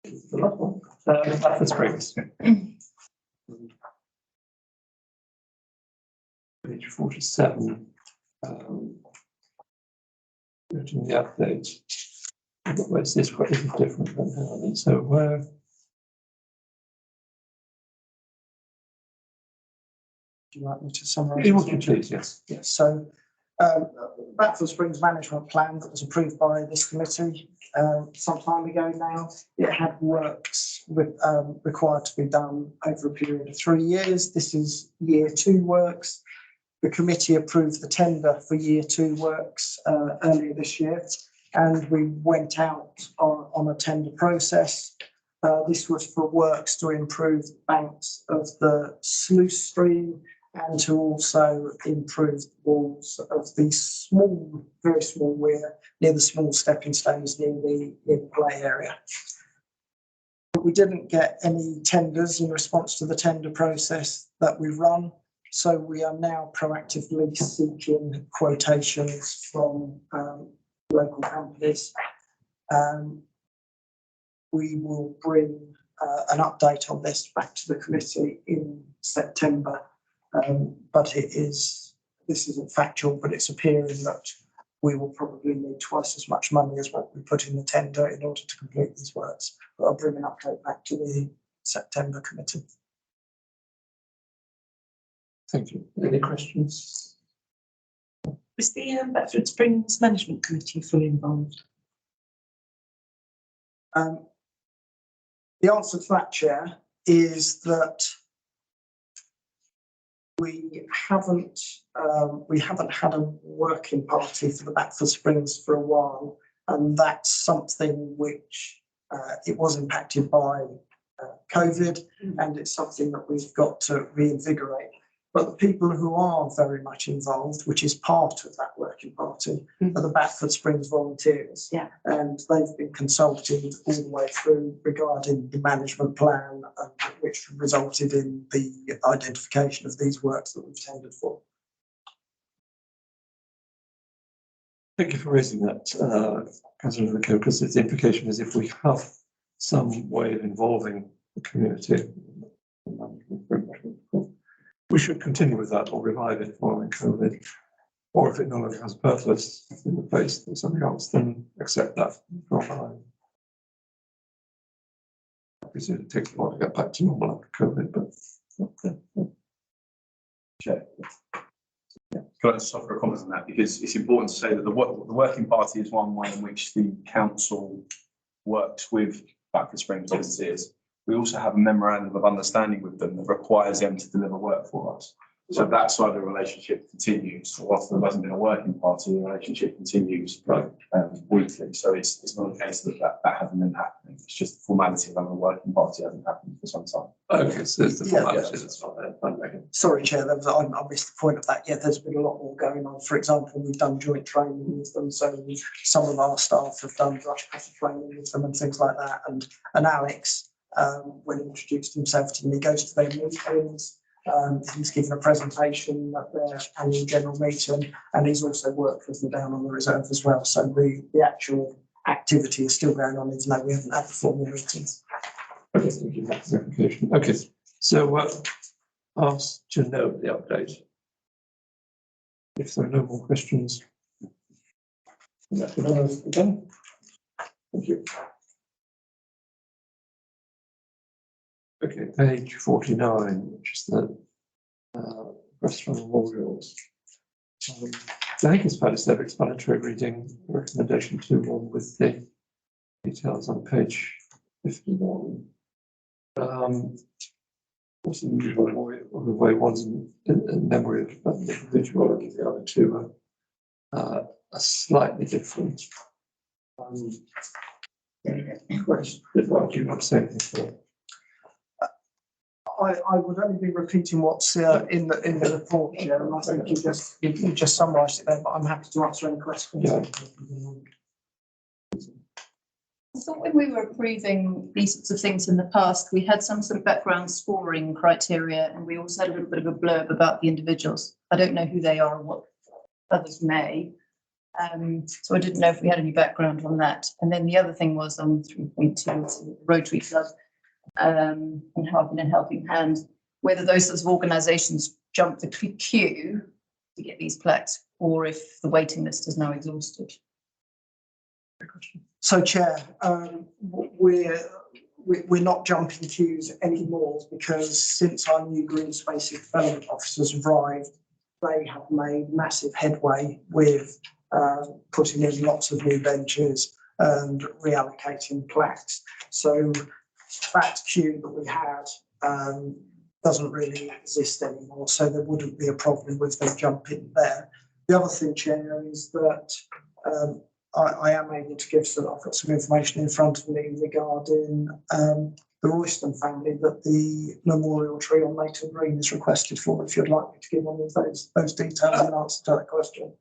The last one. Bafford Springs. Page 47. Noting the update. Where's this? What is different than how? So where? Do you like me to summarise? Would you please? Yes. Yes, so Bafford Springs management plan that was approved by this committee some time ago now. It had works required to be done over a period of 3 years. This is year 2 works. The committee approved the tender for year 2 works earlier this year, and we went out on a tender process. This was for works to improve the banks of the sluice stream and to also improve the walls of the small, very small weir near the small stepping stones near the play area. But we didn't get any tenders in response to the tender process that we run. So we are now proactively seeking quotations from local companies. We will bring an update on this back to the committee in September. But this isn't factual, but it's appearing that we will probably need twice as much money as what we put in the tender in order to complete these works. But I'll bring an update back to the September committee. Thank you. Any questions? Was the Beckford Springs Management Committee fully involved? The answer to that, Chair, is that we haven't had a working party for the Beckford Springs for a while, and that's something which it was impacted by COVID, and it's something that we've got to reinvigorate. But the people who are very much involved, which is part of that working party, are the Beckford Springs volunteers. Yeah. And they've been consulted all the way through regarding the management plan, which resulted in the identification of these works that we've tendered for. Thank you for raising that, Councillor McKay, because the implication is if we have some way of involving the community, we should continue with that or revive it following COVID. Or if it no longer has purpose in the place of something else, then accept that from obviously it takes a while to get back to normal after COVID, but Chair. Can I just offer a comment on that? Because it's important to say that the working party is one way in which the council works with Beckford Springs volunteers. We also have a memorandum of understanding with them that requires them to deliver work for us. So that side of the relationship continues. Whilst there hasn't been a working party, the relationship continues weekly. So it's not a case that hasn't been happening. It's just the formality of having a working party hasn't happened for some time. okay, so there's the Yeah, formality that's not there. Sorry, Chair, I missed the point of that. Yeah, there's been a lot more going on. For example, we've done joint training with them. So some of our staff have done brush cutter training with them and things like that. And Alex, when he introduced himself to me, he goes to their meetings. He's given a presentation at their annual general meeting, and he's also worked with them down on the reserve as well. So the actual activity is still going on, even though we haven't had the formal meetings. Okay, thank you for that clarification. Okay, so asked to note the update. If there are no more questions. Again. Thank you. Okay, page 49, which is the restaurant memorials. I think it's fairly self-explanatory reading recommendation 2.1 with the details on page 51. What's the usual way one's in memory of the individual, and the other two are slightly different. Question, what do you want to say before? I would only be repeating what's in the report, Chair, and I think you just summarised it there, but I'm happy to answer any questions. Yeah. I thought when we were approving these sorts of things in the past, we had some sort of background scoring criteria, and we also had a little bit of a blurb about the individuals. I don't know who they are or what others may. So I didn't know if we had any background on that. And then the other thing was on 3.2, Rotary Club. And helping and helping hand, whether those sorts of organisations jump the queue to get these plaques, or if the waiting list is now exhausted. So, Chair, we're not jumping queues anymore, because since our new green spaces development officers arrived, they have made massive headway with putting in lots of new benches and reallocating plaques. So that queue that we had doesn't really exist anymore, so there wouldn't be a problem with them jumping there. The other thing, Chair, is that I am able to give I've got some information in front of me regarding the Royston family that the memorial tree on Leighton Green is requested for, if you'd like me to give any of those details in answer to that question.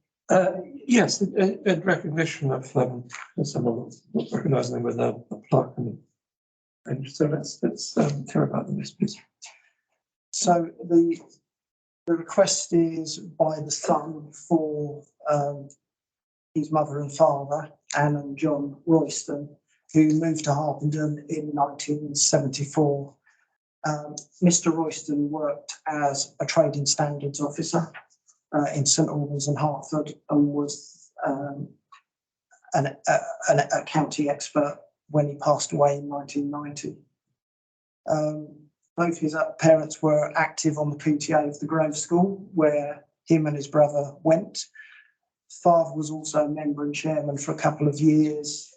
Yes, in recognition of someone recognising them with a plaque and so let's hear about them, please. So the The request is by the son for his mother and father, Anne and John Royston, who moved to Harpenden in 1974. Mr. Royston worked as a trading standards officer in St Albans and Hertford, and was a county expert when he passed away in 1990. Both his parents were active on the PTA of the Grove School, where him and his brother went. Father was also a member and chairman for a couple of years.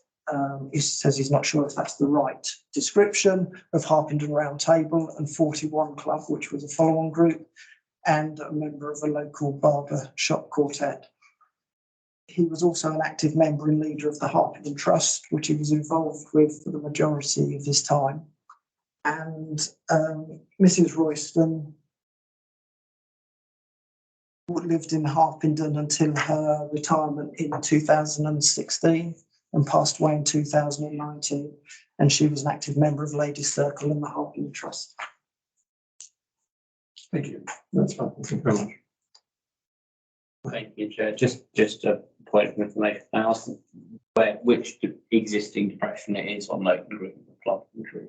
He says he's not sure if that's the right description, of Harpenden Round Table and 41 Club, which was a follow-on group, and a member of a local barber shop quartet. He was also an active member and leader of the Harpenden Trust, which he was involved with for the majority of his time. And Mrs. Royston lived in Harpenden until her retirement in 2016 and passed away in 2019. And she was an active member of Ladies Circle and the Harpenden Trust. Thank you. That's fine. Thank you very much. Thank you, Chair. Just a point of information. I asked which existing depression it is on Leighton Green, the plot and tree.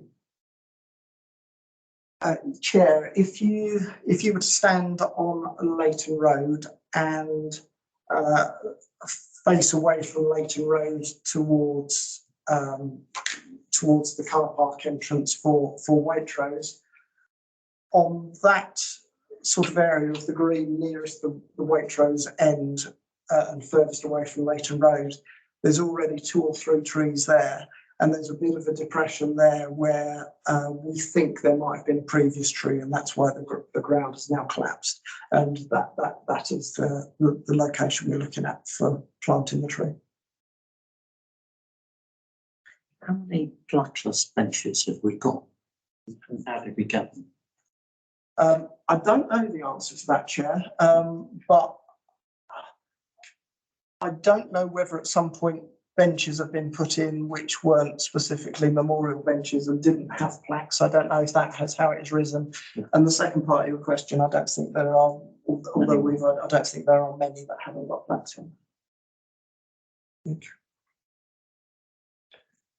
Chair, if you were to stand on Leighton Road and face away from Leighton Road towards the car park entrance for Waitrose, on that sort of area of the green nearest the Waitrose end and furthest away from Leighton Road, there's already 2 or 3 trees there. And there's a bit of a depression there where we think there might have been a previous tree, and that's why the ground has now collapsed. And that is the location we're looking at for planting the tree. How many fluxless benches have we got? How did we get them? I don't know the answer to that, Chair, but I don't know whether at some point benches have been put in which weren't specifically memorial benches and didn't have plaques. I don't know if that has how it has risen. And the second part of your question, I don't think there are, although I don't think there are many that haven't got plaques in.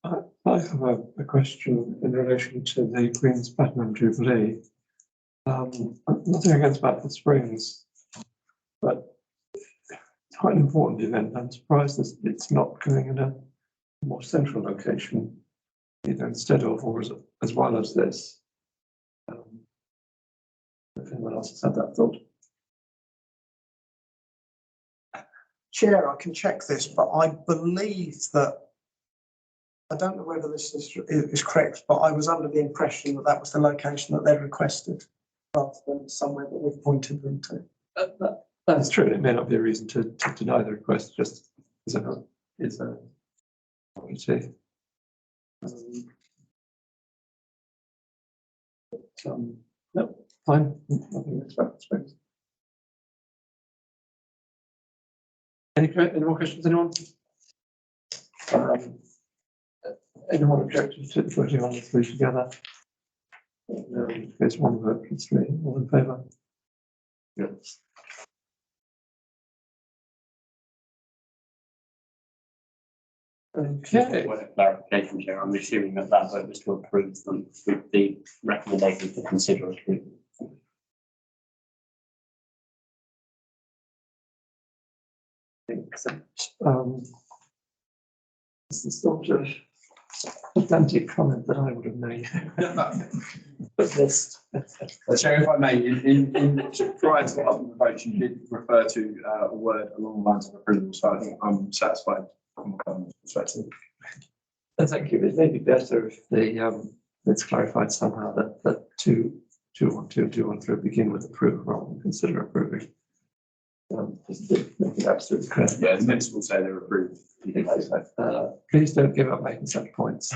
I have a question in relation to the Queen's Platinum Jubilee. Nothing against Batford Springs, but it's quite an important event. I'm surprised that it's not going in a more central location, either instead of or as well as this. If anyone else has had that thought. Chair, I can check this, but I believe that, I don't know whether this is correct, but I was under the impression that that was the location that they'd requested, rather than somewhere that we've pointed them to. That's true. It may not be a reason to deny the request, just as a quality. No, fine. Nothing expect space. Any more questions, anyone? Anyone objected to putting on the 3 together? No, there's 1 vote for 3. All in favour? Yes. Okay. Word of clarification, Chair. I'm assuming that vote was to approve them with the recommendation to consider approval. This is sort of pedantic comment that I would have made. But this. Chair, if I may, in prior to the vote, you did refer to a word along the lines of approval, so I think I'm satisfied from my perspective. Thank you. It may be better if it's clarified somehow that 212, 213 begin with approve rather than consider approving. Just to make it absolutely clear. Yeah, the minutes will say they're approved. Please don't give up making such points.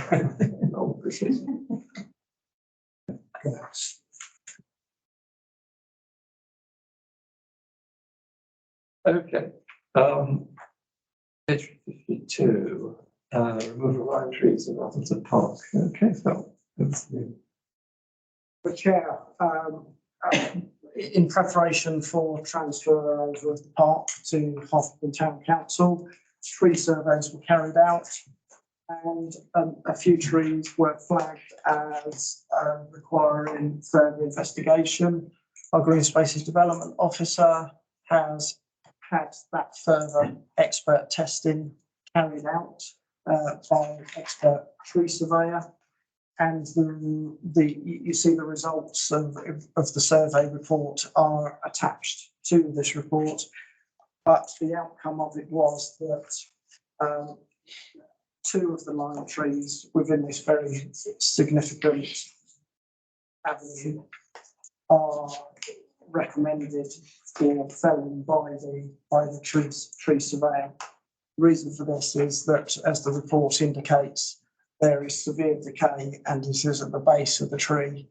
Okay. Page 52, removal of lime trees in Atherton Park. Okay, Phil. The Chair, in preparation for transfer over of the park to Hartlepool Town Council, 3 surveys were carried out, and a few trees were flagged as requiring further investigation. Our Green Spaces Development Officer has had that further expert testing carried out by expert tree surveyor. And you see the results of the survey report are attached to this report. But the outcome of it was that 2 of the lime trees within this very significant avenue are recommended for felling by the tree surveyor. The reason for this is that, as the report indicates, there is severe decay and it is at the base of the tree.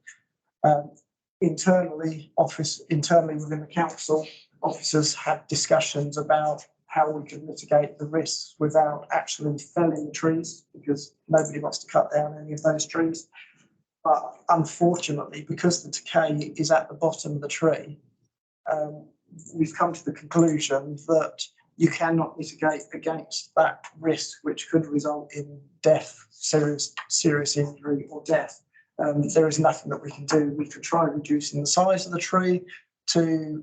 Internally within the council, officers had discussions about how we could mitigate the risks without actually felling the trees, because nobody wants to cut down any of those trees. But unfortunately, because the decay is at the bottom of the tree, we've come to the conclusion that you cannot mitigate against that risk, which could result in death, serious injury or death. There is nothing that we can do. We could try reducing the size of the tree to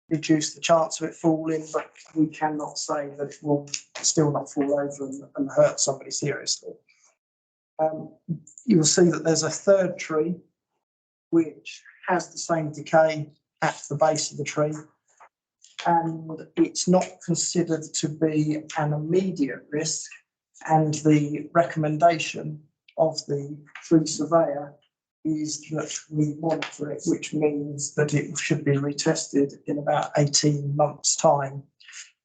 reduce the chance of it falling, but we cannot say that it will still not fall over and hurt somebody seriously. You will see that there's a 3rd tree which has the same decay at the base of the tree, and it's not considered to be an immediate risk, and the recommendation of the tree surveyor is that we monitor it, which means that it should be retested in about 18 months' time.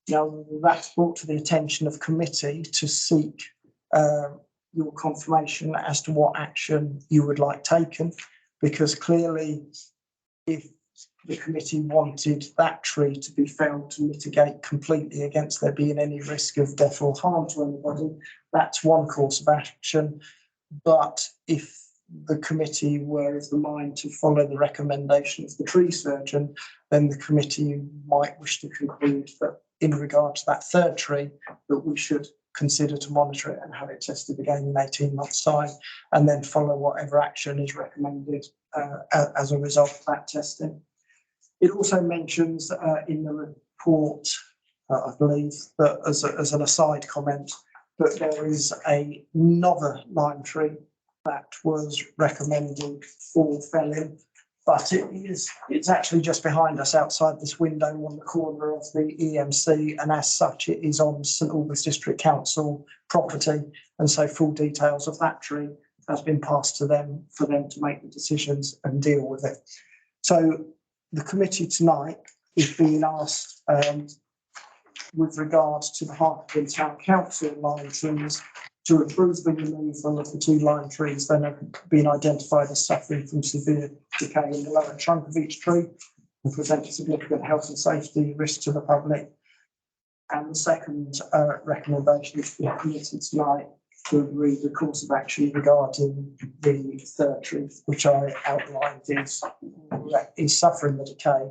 Now, that's brought to the attention of committee to seek your confirmation as to what action you would like taken, because clearly, if the committee wanted that tree to be felled to mitigate completely against there being any risk of death or harm to anybody, that's one course of action. But if the committee were of the mind to follow the recommendation of the tree surgeon, then the committee might wish to conclude that in regard to that 3rd tree, that we should consider to monitor it and have it tested again in 18 months' time, and then follow whatever action is recommended as a result of that testing. It also mentions in the report, I believe, that as an aside comment, that there is another lime tree that was recommended for felling, but it's actually just behind us outside this window on the corner of the EMC, and as such it is on St Albans District Council property, and so full details of that tree has been passed to them for them to make the decisions and deal with it. So the committee tonight is being asked with regards to the Hartlepool Town Council lime trees to approve the removal of the 2 lime trees that have been identified as suffering from severe decay in the lower trunk of each tree and present a significant health and safety risk to the public. And the second recommendation is for the committee tonight to agree the course of action regarding the 3rd tree, which I outlined is suffering the decay,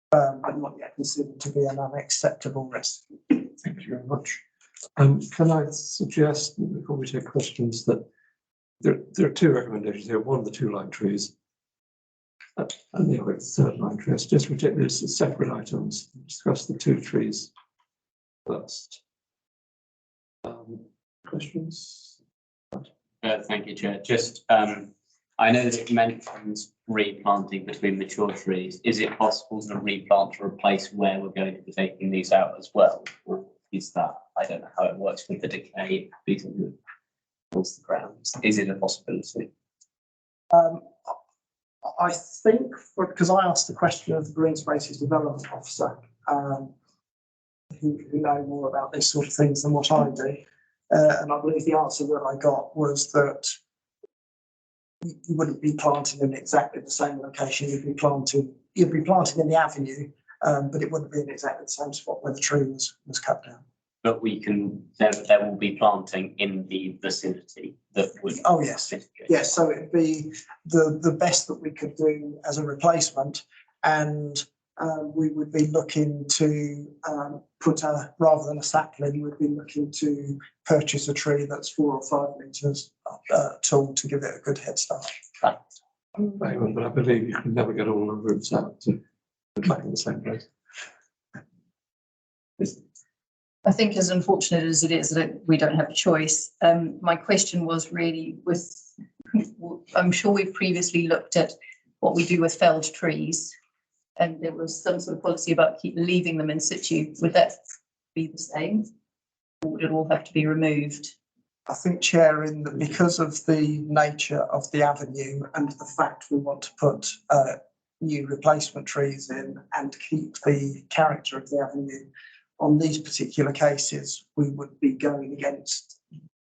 but not yet considered to be an unacceptable risk. Thank you very much. Can I suggest, before we take questions, that there are 2 recommendations here. One, the 2 lime trees, and the other, the 3rd lime tree. I suggest we take this as separate items, discuss the 2 trees first. Questions? Thank you, Chair. Just, I know that it mentions replanting between mature trees. Is it possible to replant to replace where we're going to be taking these out as well? Or is that, I don't know how it works with the decay beating towards the ground. Is it a possibility? I think, because I asked the question of the Green Spaces Development Officer, who know more about this sort of things than what I do. And I believe the answer that I got was that you wouldn't be planting in exactly the same location. You'd be planting in the avenue, but it wouldn't be in exactly the same spot where the tree was cut down. But we can, there will be planting in the vicinity that would. Oh, yes. Yes, so it'd be the best that we could do as a replacement And we would be looking to rather than a sapling, we'd be looking to purchase a tree that's 4 or 5 metres tall to give it a good head start. Raymond, but I believe you can never get all the roots out to back in the same place. I think as unfortunate as it is that we don't have a choice, my question was really I'm sure we've previously looked at what we do with felled trees, and there was some sort of policy about leaving them in situ. Would that be the same? Or would it all have to be removed? I think, Chair, because of the nature of the avenue and the fact we want to put new replacement trees in and keep the character of the avenue, on these particular cases, we would be going against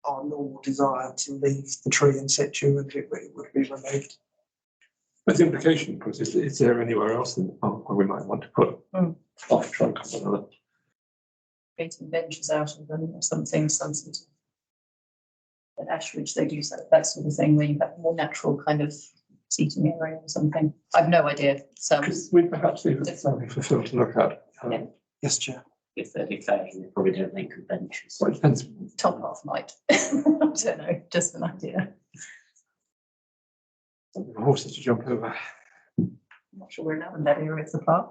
our normal desire to leave the tree in situ and it would be removed. But the implication, of course, is there anywhere else in the park where we might want to put off trunk or another? Creating benches out of them or something, some sort of. At Ashridge, they do that sort of thing where you have more natural kind of seating area or something. I've no idea. So We perhaps leave it something for Phil to look at. Yeah. Yes, Chair. If they probably don't make good benches. Well, it depends. top half might. I don't know, just an idea. Horses to jump over. I'm not sure we're now in that area of the park.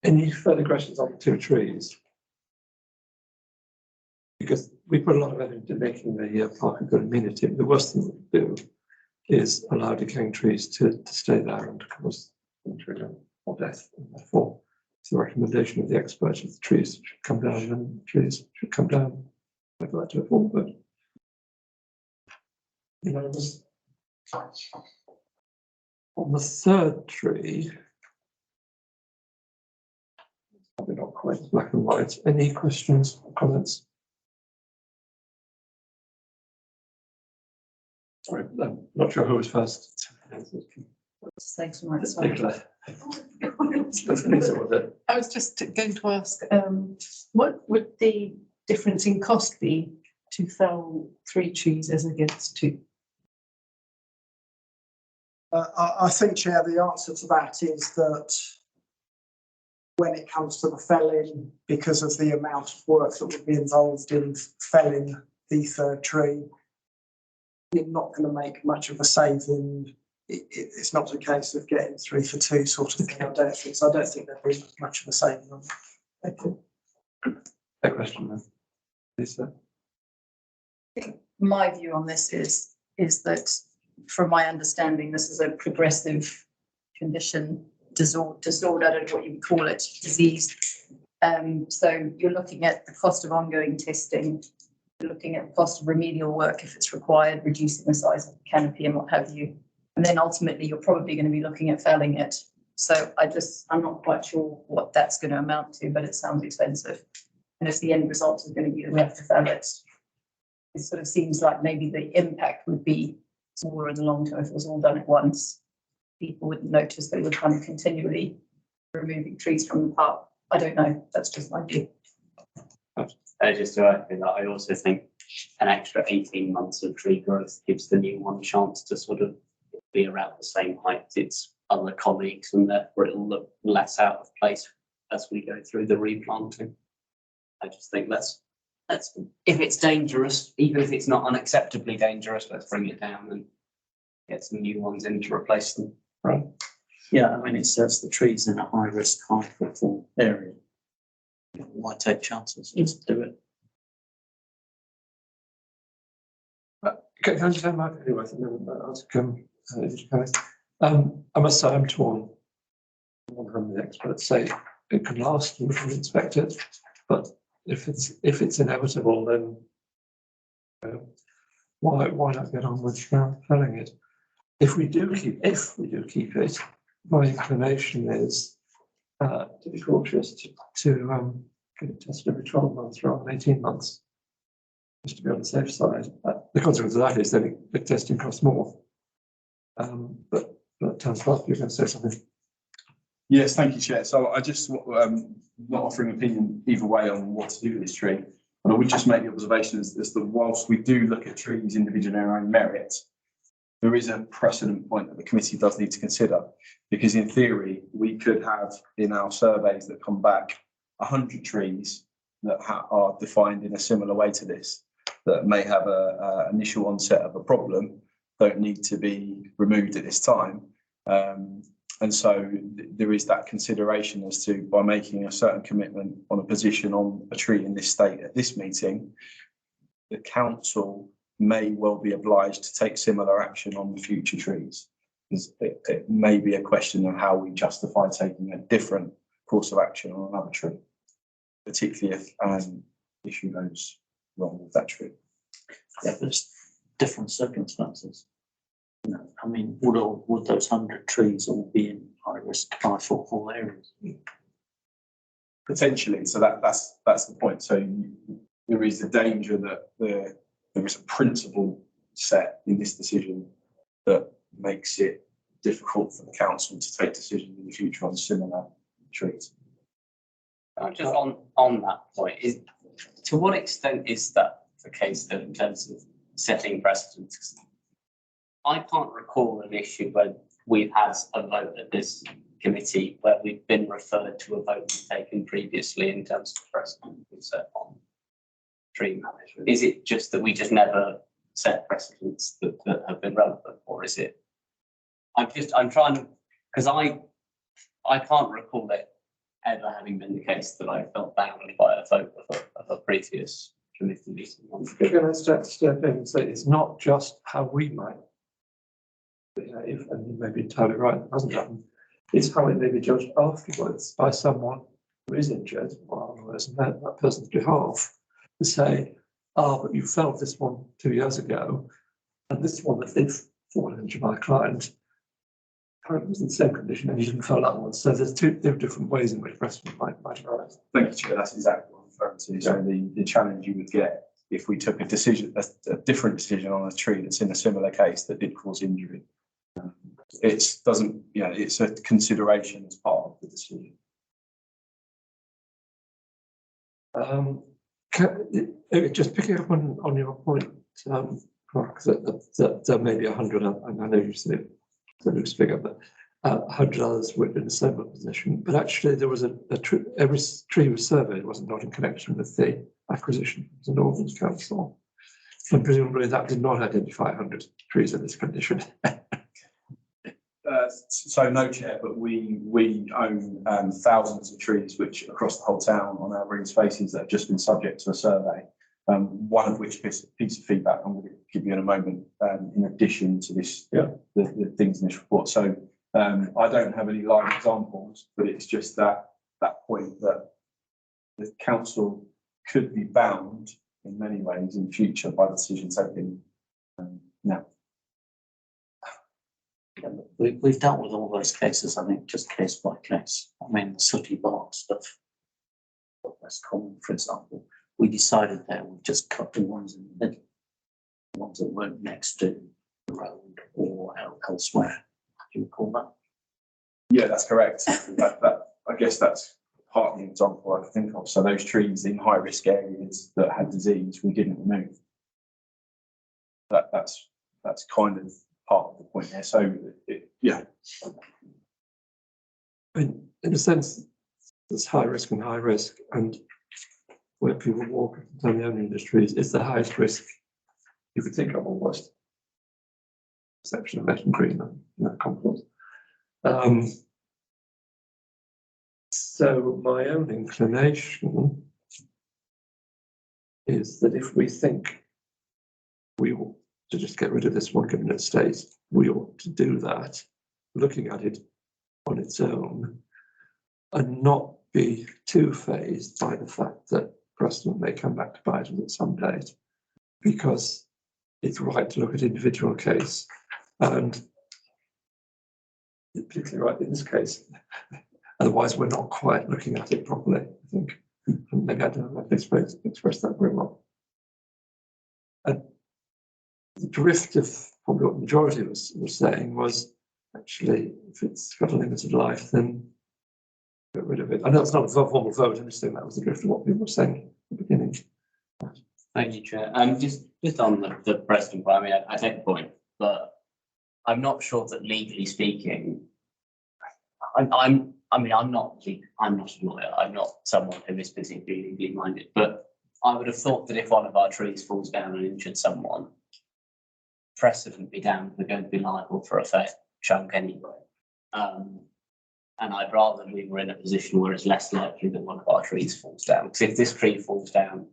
Any further questions on the 2 trees? Because we put a lot of effort into making the park a good amenity. The worst thing we do is allow decaying trees to stay there and cause injury or death. And therefore, it's the recommendation of the experts that the trees should come down, and the trees should come down. I'd like to avoid, but on the 3rd tree, probably not quite as black and white. Any questions or comments? Sorry, I'm not sure who was first. Thanks so much. Nicola. I was just going to ask, what would the difference in cost be to fell 3 trees as against 2? I think, Chair, the answer to that is that when it comes to the felling, because of the amount of work that would be involved in felling the 3rd tree, you're not going to make much of a saving. It's not a case of getting 3 for 2 sort of thing. I don't think there'd be much of a saving on that. Thank you. That question then. Lisa? I think my view on this is that, from my understanding, this is a progressive condition, disorder, I don't know what you would call it, disease. So you're looking at the cost of ongoing testing, you're looking at the cost of remedial work if it's required, reducing the size of the canopy and what have you. And then ultimately, you're probably going to be looking at felling it. So I'm not quite sure what that's going to amount to, but it sounds expensive. And if the end result is going to be that we have to fell it, it sort of seems like maybe the impact would be smaller in the long term if it was all done at once. People wouldn't notice they were kind of continually removing trees from the park. I don't know. That's just my view. Just to add to that, I also think an extra 18 months of tree growth gives the new one a chance to sort of be around the same height as its other colleagues, and therefore it'll look less out of place as we go through the replanting. I just think let's if it's dangerous, even if it's not unacceptably dangerous, let's bring it down and get some new ones in to replace them. Right. Yeah, I mean, it says the trees in a high risk, high footfall area. Why take chances? Just do it. Can I just have my anyway? I must say I'm torn. On one hand, the experts say it can last and we can inspect it, but if it's inevitable, then why not get on with felling it? If we do keep it, my inclination is to be cautious to get it tested every 12 months rather than 18 months, just to be on the safe side. The consequence of that is then the testing costs more. But Councillor, you're going to say something. Yes, thank you, Chair. So I just not offering opinion either way on what to do with this tree, but I would just make the observation is that whilst we do look at trees individually in their own merit, there is a precedent point that the committee does need to consider, because in theory, we could have in our surveys that come back 100 trees that are defined in a similar way to this, that may have a initial onset of a problem, don't need to be removed at this time. And so there is that consideration as to, by making a certain commitment on a position on a tree in this state at this meeting, the council may well be obliged to take similar action on the future trees. It may be a question of how we justify taking a different course of action on another tree, particularly if an issue goes wrong with that tree. Yeah, there's different circumstances. You know, I mean, would those 100 trees all be in high risk, high footfall areas? Potentially, so that's the point. So there is the danger that there is a principle set in this decision that makes it difficult for the council to take decisions in the future on similar trees. Just on that point, to what extent is that the case then in terms of setting precedents? I can't recall an issue where we've had a vote at this committee where we've been referred to a vote taken previously in terms of precedent we set on tree management. Is it just that we just never set precedents that have been relevant, or is it? I'm trying to, because I can't recall it ever having been the case that I felt bound by a vote of a previous committee meeting. Again, let's step in and say it's not just how we might behave, and you may be entirely right, it hasn't happened. It's how it may be judged afterwards by someone who is injured, or on that person's behalf, to say, but you felt this one 2 years ago, and this one that they've fallen into my client apparently was in the same condition and you didn't feel that one. So there are different ways in which precedent might arise. Thank you, Chair. That's exactly what I'm referring to. So the challenge you would get if we took a different decision on a tree that's in a similar case that did cause injury. It's a consideration as part of the decision. Just picking up on your point, Mark, that there may be 100, and I know you said it, the loose figure, but 100 others were in a similar position. But actually, there was every tree was surveyed, wasn't not in connection with the acquisition of the Northern Council. And presumably that did not identify 100 trees in this condition. So no, Chair, but we own thousands of trees which across the whole town on our green spaces that have just been subject to a survey. One of which piece of feedback I'm going to give you in a moment, in addition to this, the things in this report. So I don't have any live examples, but it's just that point that the council could be bound in many ways in future by the decision taken now. Yeah, we've dealt with all those cases, I think, just case by case. I mean, the sooty bark stuff, that's common, for example. We decided that we'd just cut the ones in the middle, the ones that weren't next to the road or elsewhere. How do you call that? Yeah, that's correct. I guess that's part of the example I think of. So those trees in high risk areas that had disease, we didn't remove. That's kind of part of the point there. So In a sense, there's high risk and high risk, and where people walk down the own industries is the highest risk you could think of almost. Exception of Meton Green and compost. So my own inclination is that if we think we ought to just get rid of this one given its state, we ought to do that, looking at it on its own, and not be too fazed by the fact that precedent may come back to bite us at some date, because it's right to look at individual case, and it's particularly right in this case. Otherwise, we're not quite looking at it properly, I think. And maybe I don't know how to express that very well. And the drift of probably what the majority was saying was actually, if it's got a limited life, then get rid of it. I know it's not a formal vote, I'm just saying that was the drift of what people were saying at the beginning. Thank you, Chair. Just on the precedent, I mean, I take the point, but I'm not sure that legally speaking, I'm not a lawyer. I'm not someone who is particularly legally minded, but I would have thought that if one of our trees falls down and injured someone, precedent be damned, we're going to be liable for a fair chunk anyway. And I'd rather we were in a position where it's less likely that one of our trees falls down. Because if this tree falls down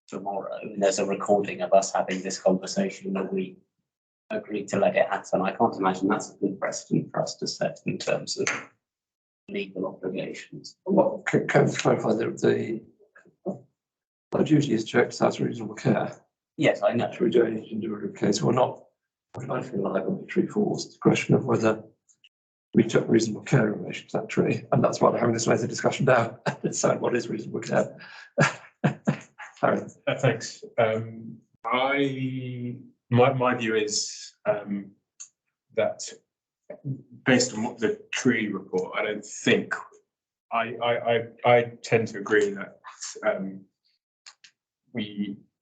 tomorrow and there's a recording of us having this conversation that we agreed to let it happen, I can't imagine that's a good precedent for us to set in terms of legal obligations. What can I clarify that our duty is to exercise reasonable care. Yes, I know. Which we do in individual case. We're not automatically liable if the tree falls. It's a question of whether we took reasonable care in relation to that tree, and that's why we're having this later discussion now. Decide what is reasonable care. Aaron. Thanks. My view is that based on what the tree report, I don't think I tend to agree that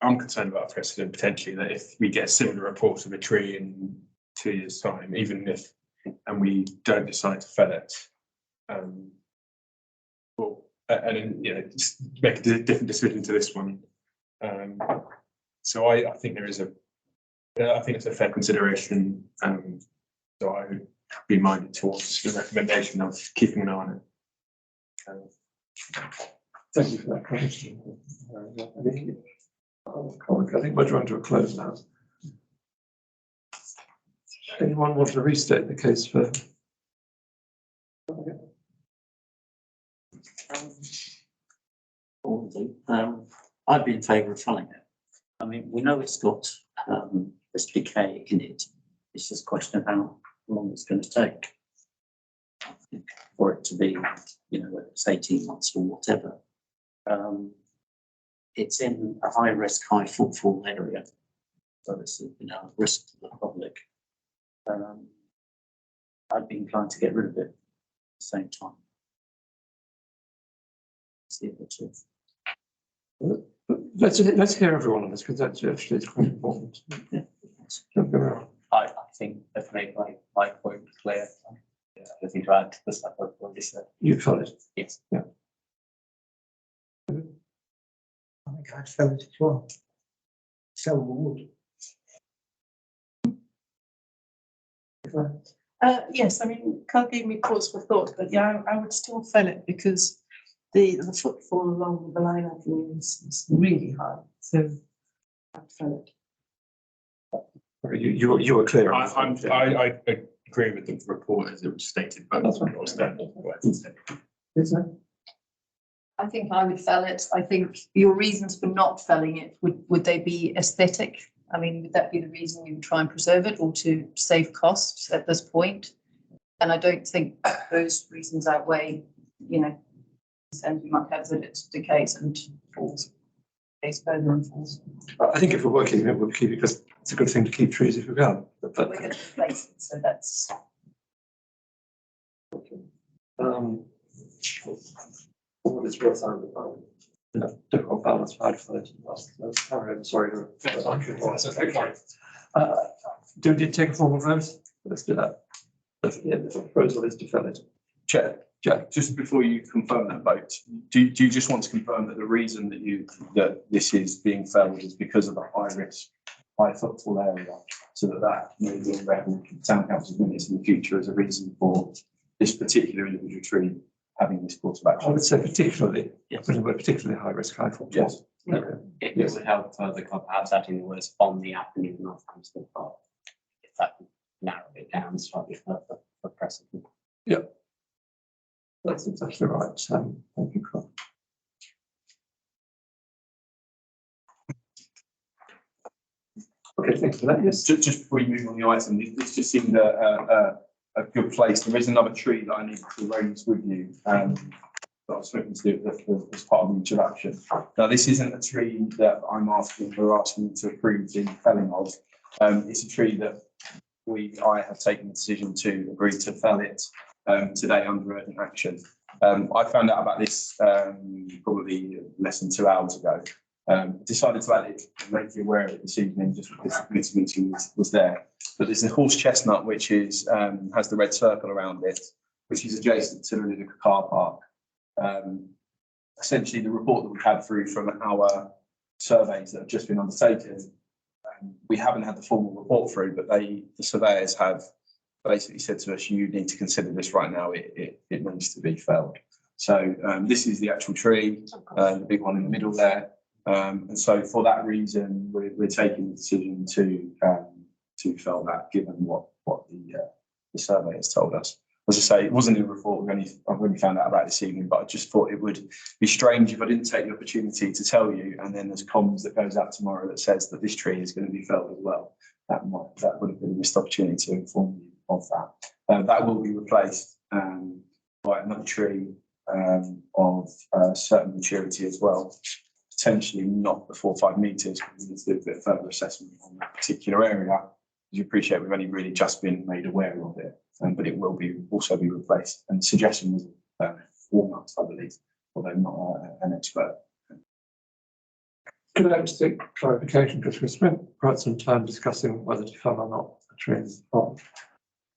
I'm concerned about precedent potentially that if we get a similar report of a tree in 2 years' time, even if and we don't decide to fell it, and then just make a different decision to this one. So I think there is I think it's a fair consideration. So I would be minded towards the recommendation of keeping an eye on it. Thank you for that question. I think we're drawing to a close now. Anyone want to restate the case for? I'd be in favour of felling it. I mean, we know it's got this decay in it. It's just a question of how long it's going to take for it to be, it's 18 months or whatever. It's in a high risk, high footfall area, so it's a risk to the public. I'd be inclined to get rid of it at the same time. See if it's Let's hear everyone on this because that's actually quite important. I think I've made my point clear. Nothing to add to the stuff I've already said. You felt it? Yes. Yeah. I think I'd felt it as well. So would. Yes, I mean, Carl gave me pause for thought, but yeah, I would still fell it because the footfall along the line avenue is really high. So I'd fell it. You were clear. I agree with the report as it was stated, but That's right. I think I would fell it. I think your reasons for not felling it, would they be aesthetic? I mean, would that be the reason you would try and preserve it or to save costs at this point? And I don't think those reasons outweigh, concerns we might have that it decays and falls, decays further and falls. I think if we're working it, we'll keep it because it's a good thing to keep trees if we can. We're going to replace it, so that's. What is worth difficult balance hard for it. I'm sorry. Do we take a formal vote? Let's do that. The proposal is to fell it. Chair, Jack. just before you confirm that vote, do you just want to confirm that the reason that this is being felled is because of the high risk, high footfall area, so that may be read in town council's minutes in the future as a reason for this particular individual tree having this course of I action? would say particularly, Yes. particularly high risk, high footfall. Yes. It would help further, perhaps adding the words on the avenue, not Hampstead Park. If that would narrow it down slightly further for precedent. That's exactly right. Thank you, Carl. Okay, thanks for that. Yes. Just before you move on the item, this just seemed a good place. There is another tree that I need to raise with you. That I was hoping to do as part of the introduction. Now, this isn't a tree that we're asking to approve the felling of. It's a tree that I have taken the decision to agree to fell it today under urgent action. I found out about this probably less than 2 hours ago. Decided to add it and make you aware of it this evening, just because the committee meeting was there. But there's a horse chestnut which is has the red circle around it, which is adjacent to the Lidica car park. Essentially, the report that we've had through from our surveys that have just been undertaken, we haven't had the formal report through, but the surveyors have basically said to us, you need to consider this right now, it needs to be felled. So this is the actual tree, the big one in the middle there. And so for that reason, we're taking the decision to fell that, given what the survey has told us. As I say, it wasn't in the report, I've only found out about it this evening, but I just thought it would be strange if I didn't take the opportunity to tell you, and then there's comms that goes out tomorrow that says that this tree is going to be felled as well. That would have been a missed opportunity to inform you of that. That will be replaced by another tree of certain maturity as well, potentially not the 4 or 5 metres. We need to do a bit further assessment on that particular area. As you appreciate, we've only really just been made aware of it, but it will also be replaced. And the suggestion was walnuts, I believe, although not an expert. Could I just take clarification, because we spent quite some time discussing whether to fell or not a tree in the park.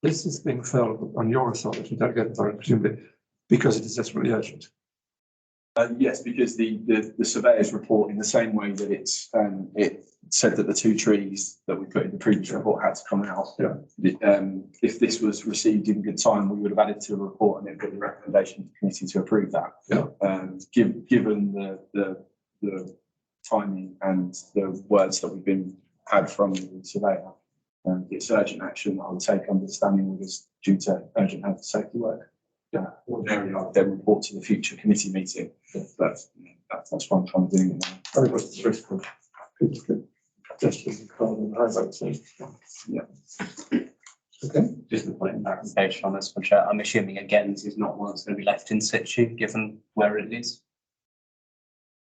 This is being felled on your authority, don't get it wrong, presumably, because it is desperately urgent. Yes, because the surveyor's report, in the same way that it said that the 2 trees that we put in the previous report had to come out. Yeah. If this was received in good time, we would have added to the report and it would be a recommendation to the committee to approve that. Yeah. Given the timing and the words that we've had from the surveyor, it's urgent action I would take, understanding it is due to urgent health and safety work. Yeah, ordinarily I would then report to the future committee meeting, but that's what I'm trying to do now. Very much the risk of people suggestions and carbon highlights. Yeah. Okay. Just a point of clarification on this, which I'm assuming again, this is not one that's going to be left in situ, given where it is.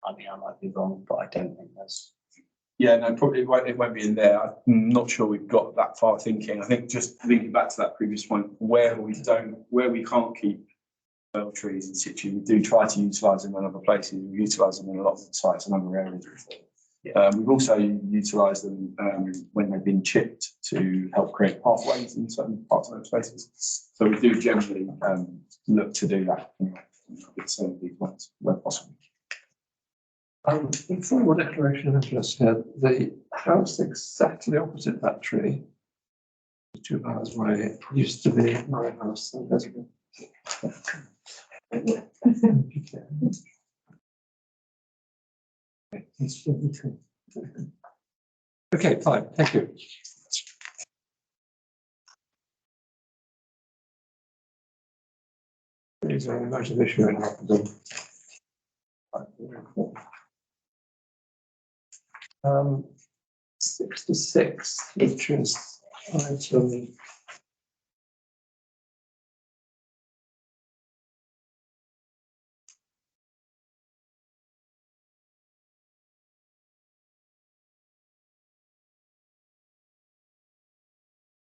I mean, I might be wrong, but I don't think that's. Yeah, no, probably it won't be in there. I'm not sure we've got that far thinking. I think just linking back to that previous point, where we can't keep felled trees in situ, we do try to utilise them in other places. We utilise them in a lot of sites and other areas. We've also utilised them when they've been chipped to help create pathways in certain parts of those spaces. So we do generally look to do that with some of these ones where possible. Formal declaration of interest here, the house exactly opposite that tree, 2 miles away, used to be my house. Okay, fine, thank you. These are a massive issue in Rotterdam. 66, which is item.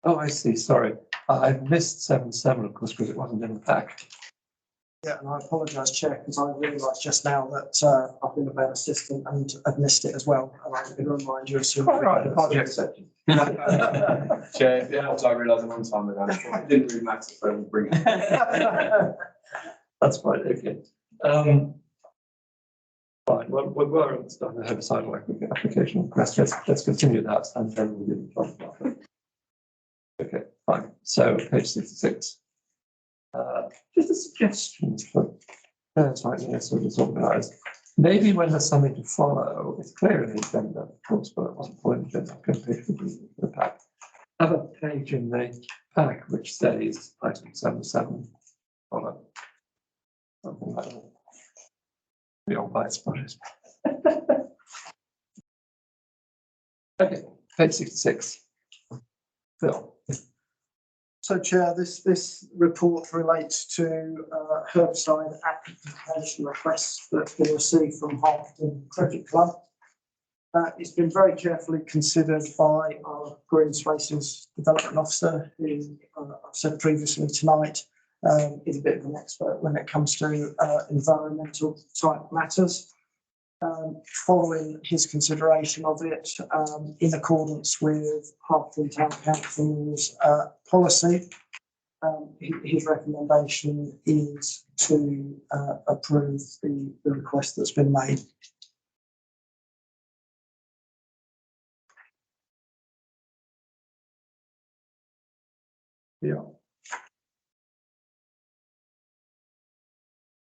Oh, I see, sorry. I've missed 7.7, of course, because it wasn't in the pack. Yeah, and I apologise, Chair, because I realised just now that I've been a bad assistant and I've missed it as well. And I'm going to remind you as soon. All right, apologies. Chair, yeah, I realised a long time ago. It didn't really matter, so we'll bring it. That's fine, okay. Fine, well, we're on the herbicide work with the application request. Let's continue that and then we'll do the talk about it. Okay, fine. So page 66. Just a suggestion for slightly less sort of disorganized. Maybe when there's something to follow, it's clear in the agenda, of course, but it wasn't for the agenda. Page for the pack. Have a page in the pack which says item 7.7 follow. Something like that. The old bites project. Okay, page 66. Phil. So, Chair, this report relates to herbicide application requests that we received from Harpenden Cricket Club. It's been very carefully considered by our Green Spaces Development Officer, who I've said previously tonight is a bit of an expert when it comes to environmental type matters. Following his consideration of it, in accordance with Hertford Town Council's policy, his recommendation is to approve the request that's been made. Yeah.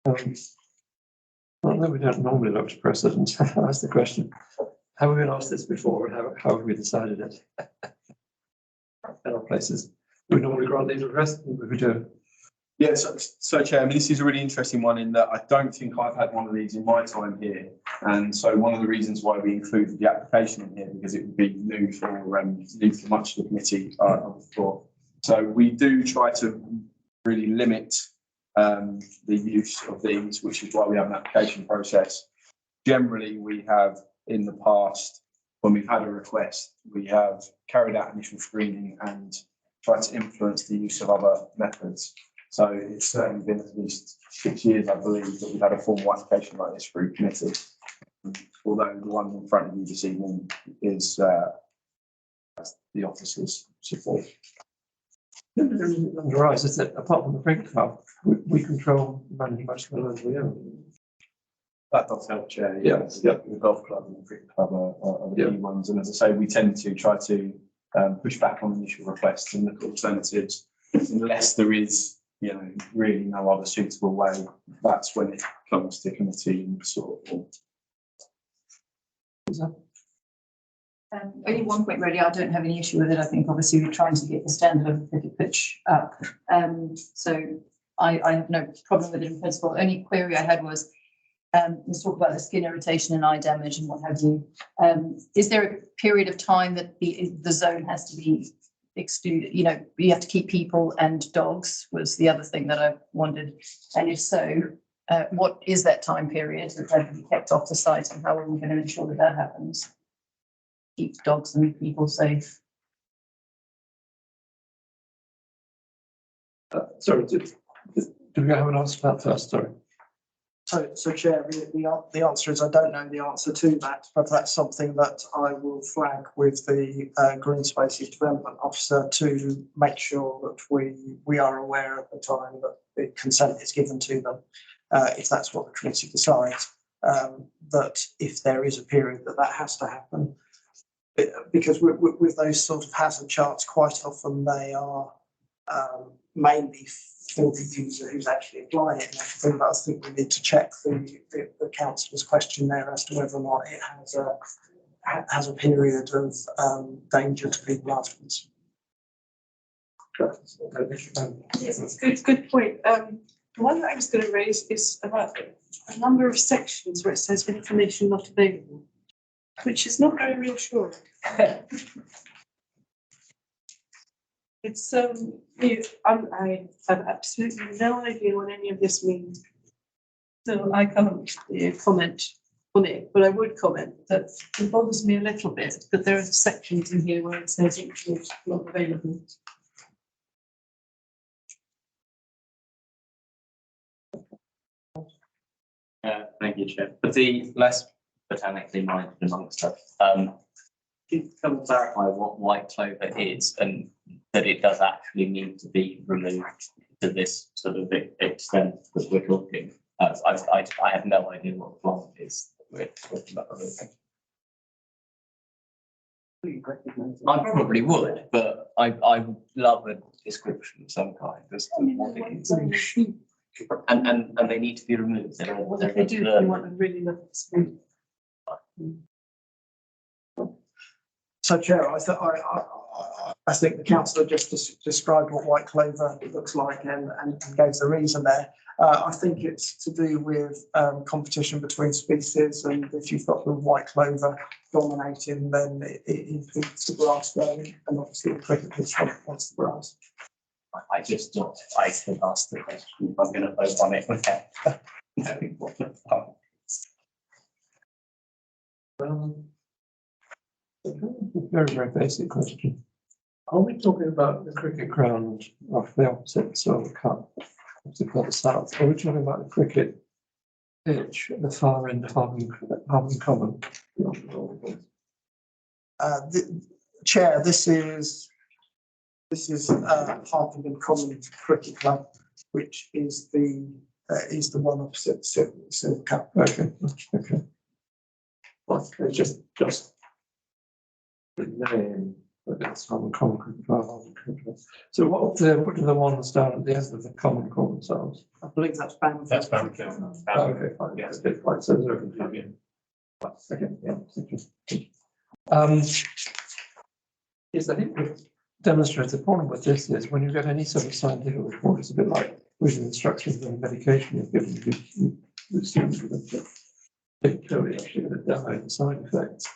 Well, no, we don't normally look to precedent. That's the question. Have we been asked this before and how have we decided it? In our places, we normally grant these requests, we do. Yes, so Chair, I mean, this is a really interesting one in that I don't think I've had one of these in my time here. And so one of the reasons why we included the application in here, because it would be new for much of the committee, I thought. So we do try to really limit the use of these, which is why we have an application process. Generally, we have in the past, when we've had a request, we have carried out initial screening and tried to influence the use of other methods. So it's certainly been at least 6 years, I believe, that we've had a formal application like this through committee. Although the one in front of you this evening is the officer's support. Under us, is that apart from the cricket club, we control managing most of the land we own. That does help, Chair. Yes, yeah. The golf club and the cricket club are the Yeah. key ones. And as I say, we tend to try to push back on initial requests and look at alternatives unless there is, really no other suitable way. That's when it comes to committee and sort of. Only one point really, I don't have any issue with it. I think obviously we're trying to get the standard of the cricket pitch up. So I have no problem with it in principle. Only query I had was, let's talk about the skin irritation and eye damage and what have you. Is there a period of time that the zone has to be excluded? You have to keep people and dogs was the other thing that I wondered. And if so, what is that time period that they have to be kept off the site, and how are we going to ensure that that happens? Keep dogs and people safe. Sorry, do we have an answer to that first? Sorry. So Chair, the answer is I don't know the answer to that, but that's something that I will flag with the Green Spaces Development Officer to make sure that we are aware at the time that the consent is given to them, if that's what the committee decides, that if there is a period that has to happen. Because with those sort of hazard charts, quite often they are mainly for the user who's actually applying it and everything. But I think we need to check the councillor's question there as to whether or not it has a period of danger to people afterwards. Yes, it's good point. The one that I was going to raise is about a number of sections where it says information not available, which is not very reassuring. It's I have absolutely no idea what any of this means, so I can't comment on it. But I would comment that it bothers me a little bit that there are sections in here where it says information not available. Thank you, Chair. But the less botanically minded amongst us, can you clarify what white clover is and that it does actually need to be removed to this sort of extent that we're talking? I have no idea what plant is that we're talking about removing. I probably would, but I would love a description of some kind as to what it is. And they need to be removed. What if they do? You want to really look at the screen. So, Chair, I think the councillor just described what white clover looks like and gave the reason there. I think it's to do with competition between species, and if you've got the white clover dominating, then it impedes the grass growing, and obviously the cricket pitch wants the grass. I just thought I could ask the question if I'm going to vote on it without knowing what the plant is. Very, very basic question. Are we talking about the cricket ground off the opposite sort of cut? Opposite the south? Are we talking about the cricket pitch at the far end of Harmon Common. Chair, this is Harpenden Common Cricket Club, which is the one opposite Silver Cup. Okay, okay. Well, it's just the name, but it's Harmon Common Cricket Club. Harmon Cricket Club. So what are the ones down at the end of the common call themselves? I believe that's Bamford. That's Bamford. Oh, okay, fine, yes, good, fine, so they're convenient. Okay, yeah, thank you. Yes, I think we've demonstrated the problem with this is when you get any sort of scientific report, it's a bit like reading instructions and medication you're given, you assume that it clearly actually going to die of side effects.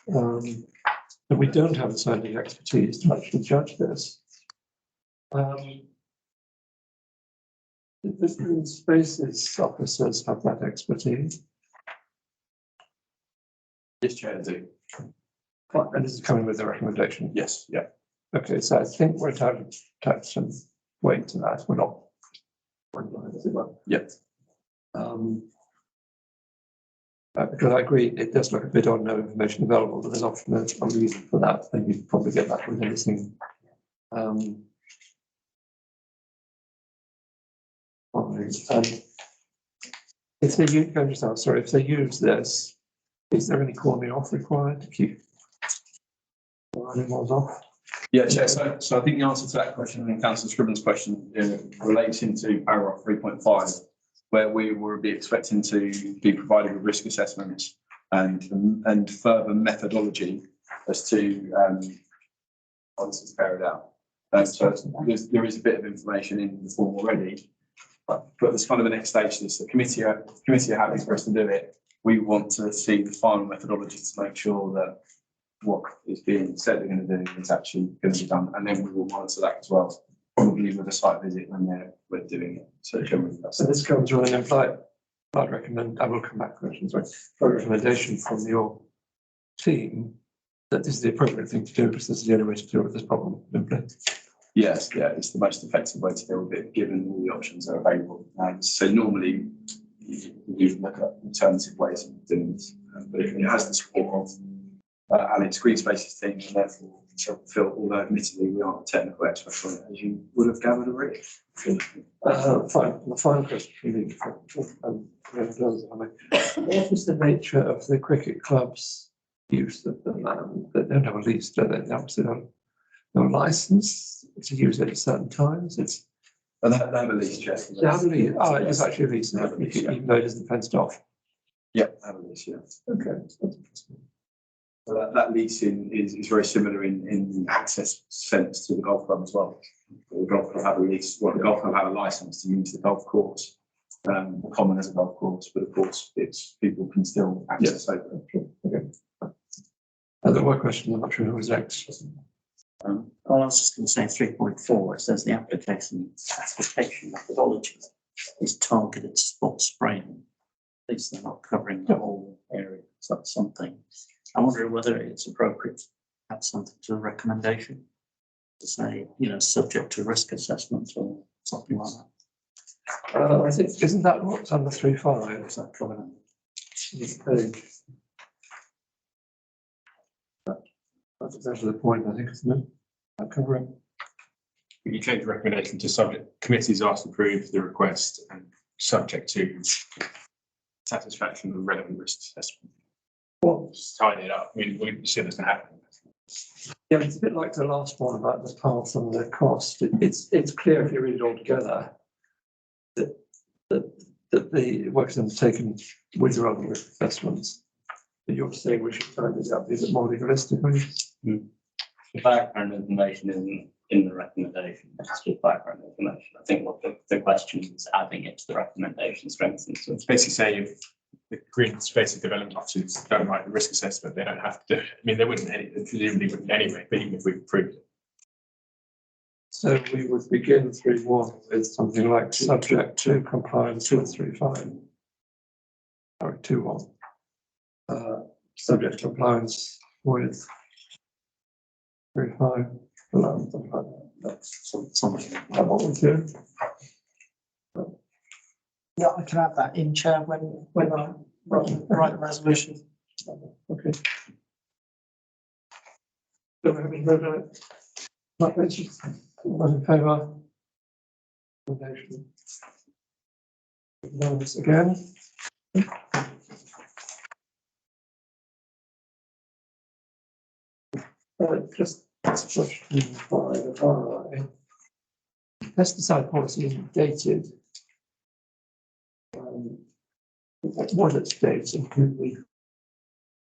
But we don't have the scientific expertise to actually judge this. The green spaces officers have that expertise. Yes, Chair, I do. And this is coming with the recommendation. Yes, yeah. Okay, so I think we're entitled to attach some weight to that. We're not. Yep. Because I agree, it does look a bit odd, no information available, but there's often a reason for that, and you probably get that with anything. And if they use, sorry, if they use this, is there any calling off required to keep animals off? Yeah, Chair, so I think the answer to that question and Councillor Scribbens' question relates into paragraph 3.5, where we will be expecting to be provided with risk assessments and further methodology as to how this is carried out. So there is a bit of information in the form already, but there's kind of the next stage to this. The committee are happy for us to do it. We want to see the final methodology to make sure that what is being said they're going to do is actually going to be done, and then we will monitor that as well, probably with a site visit when we're doing it. So generally that's. So this comes with an implied recommend. I will come back to questions. Right, recommendation from your team that this is the appropriate thing to do because this is the only way to deal with this problem. Yes, yeah, it's the most effective way to deal with it, given all the options that are available. So normally you look at alternative ways of doing this, but it has the support of Alex Green Spaces team, and therefore Phil, although admittedly we aren't technical experts on it, as you would have gathered already. Fine. The final question for me, what is the nature of the cricket club's use of the land? They don't have a lease, do they? They obviously don't have a license to use it at certain times. It's And they have a lease, Chair. they have a lease. Oh, it's actually a lease, even though it isn't fenced off. Yeah, they have a lease, yeah. Okay. That's interesting. So that leasing is very similar in the access sense to the golf club as well. The golf club have a lease, well, the golf club have a license to use the golf course, the common as a golf course, but of course it's people can still access it. Okay. Other one question, I'm not sure who was next. Well, I was just going to say 3.4, it says the application methodology is targeted spot spraying. At least they're not covering the whole area, so that's something. I wonder whether it's appropriate to add something to the recommendation to say, subject to risk assessment or something like that. I think, isn't that what's under 3.5? Is that covered? This page. That's actually the point, I think, isn't it? That covering. If you change the recommendation to subject, committees asked to approve the request and subject to satisfaction of relevant risk assessment. Well, Just tidy it up. I mean, we see this can happen. yeah, it's a bit like the last one about the path and the cost. It's clear if you read it all together that the work's undertaken with relevant risk assessments. But you're saying we should find this out a bit more legalistically. The background information isn't in the recommendation, it's just background information. I think what the question is adding it to the recommendation strengthens. So it's basically saying if the green spaces development officers don't write the risk assessment, they don't have to do it. I mean, they presumably wouldn't anyway, but even if we approved it. So we would begin 3.1 with something like subject to compliance with 3.5. Sorry, 2.1. Subject to compliance with 3.5. Something like that. That's Something. what we do. Yeah, I can add that in, Chair, when I write the resolution. Okay. So we're having voted on it. Right, Richard, all those in favour? Recommendation. Unanimous again. Just question 5, pesticide policy isn't dated. What it's dated, could we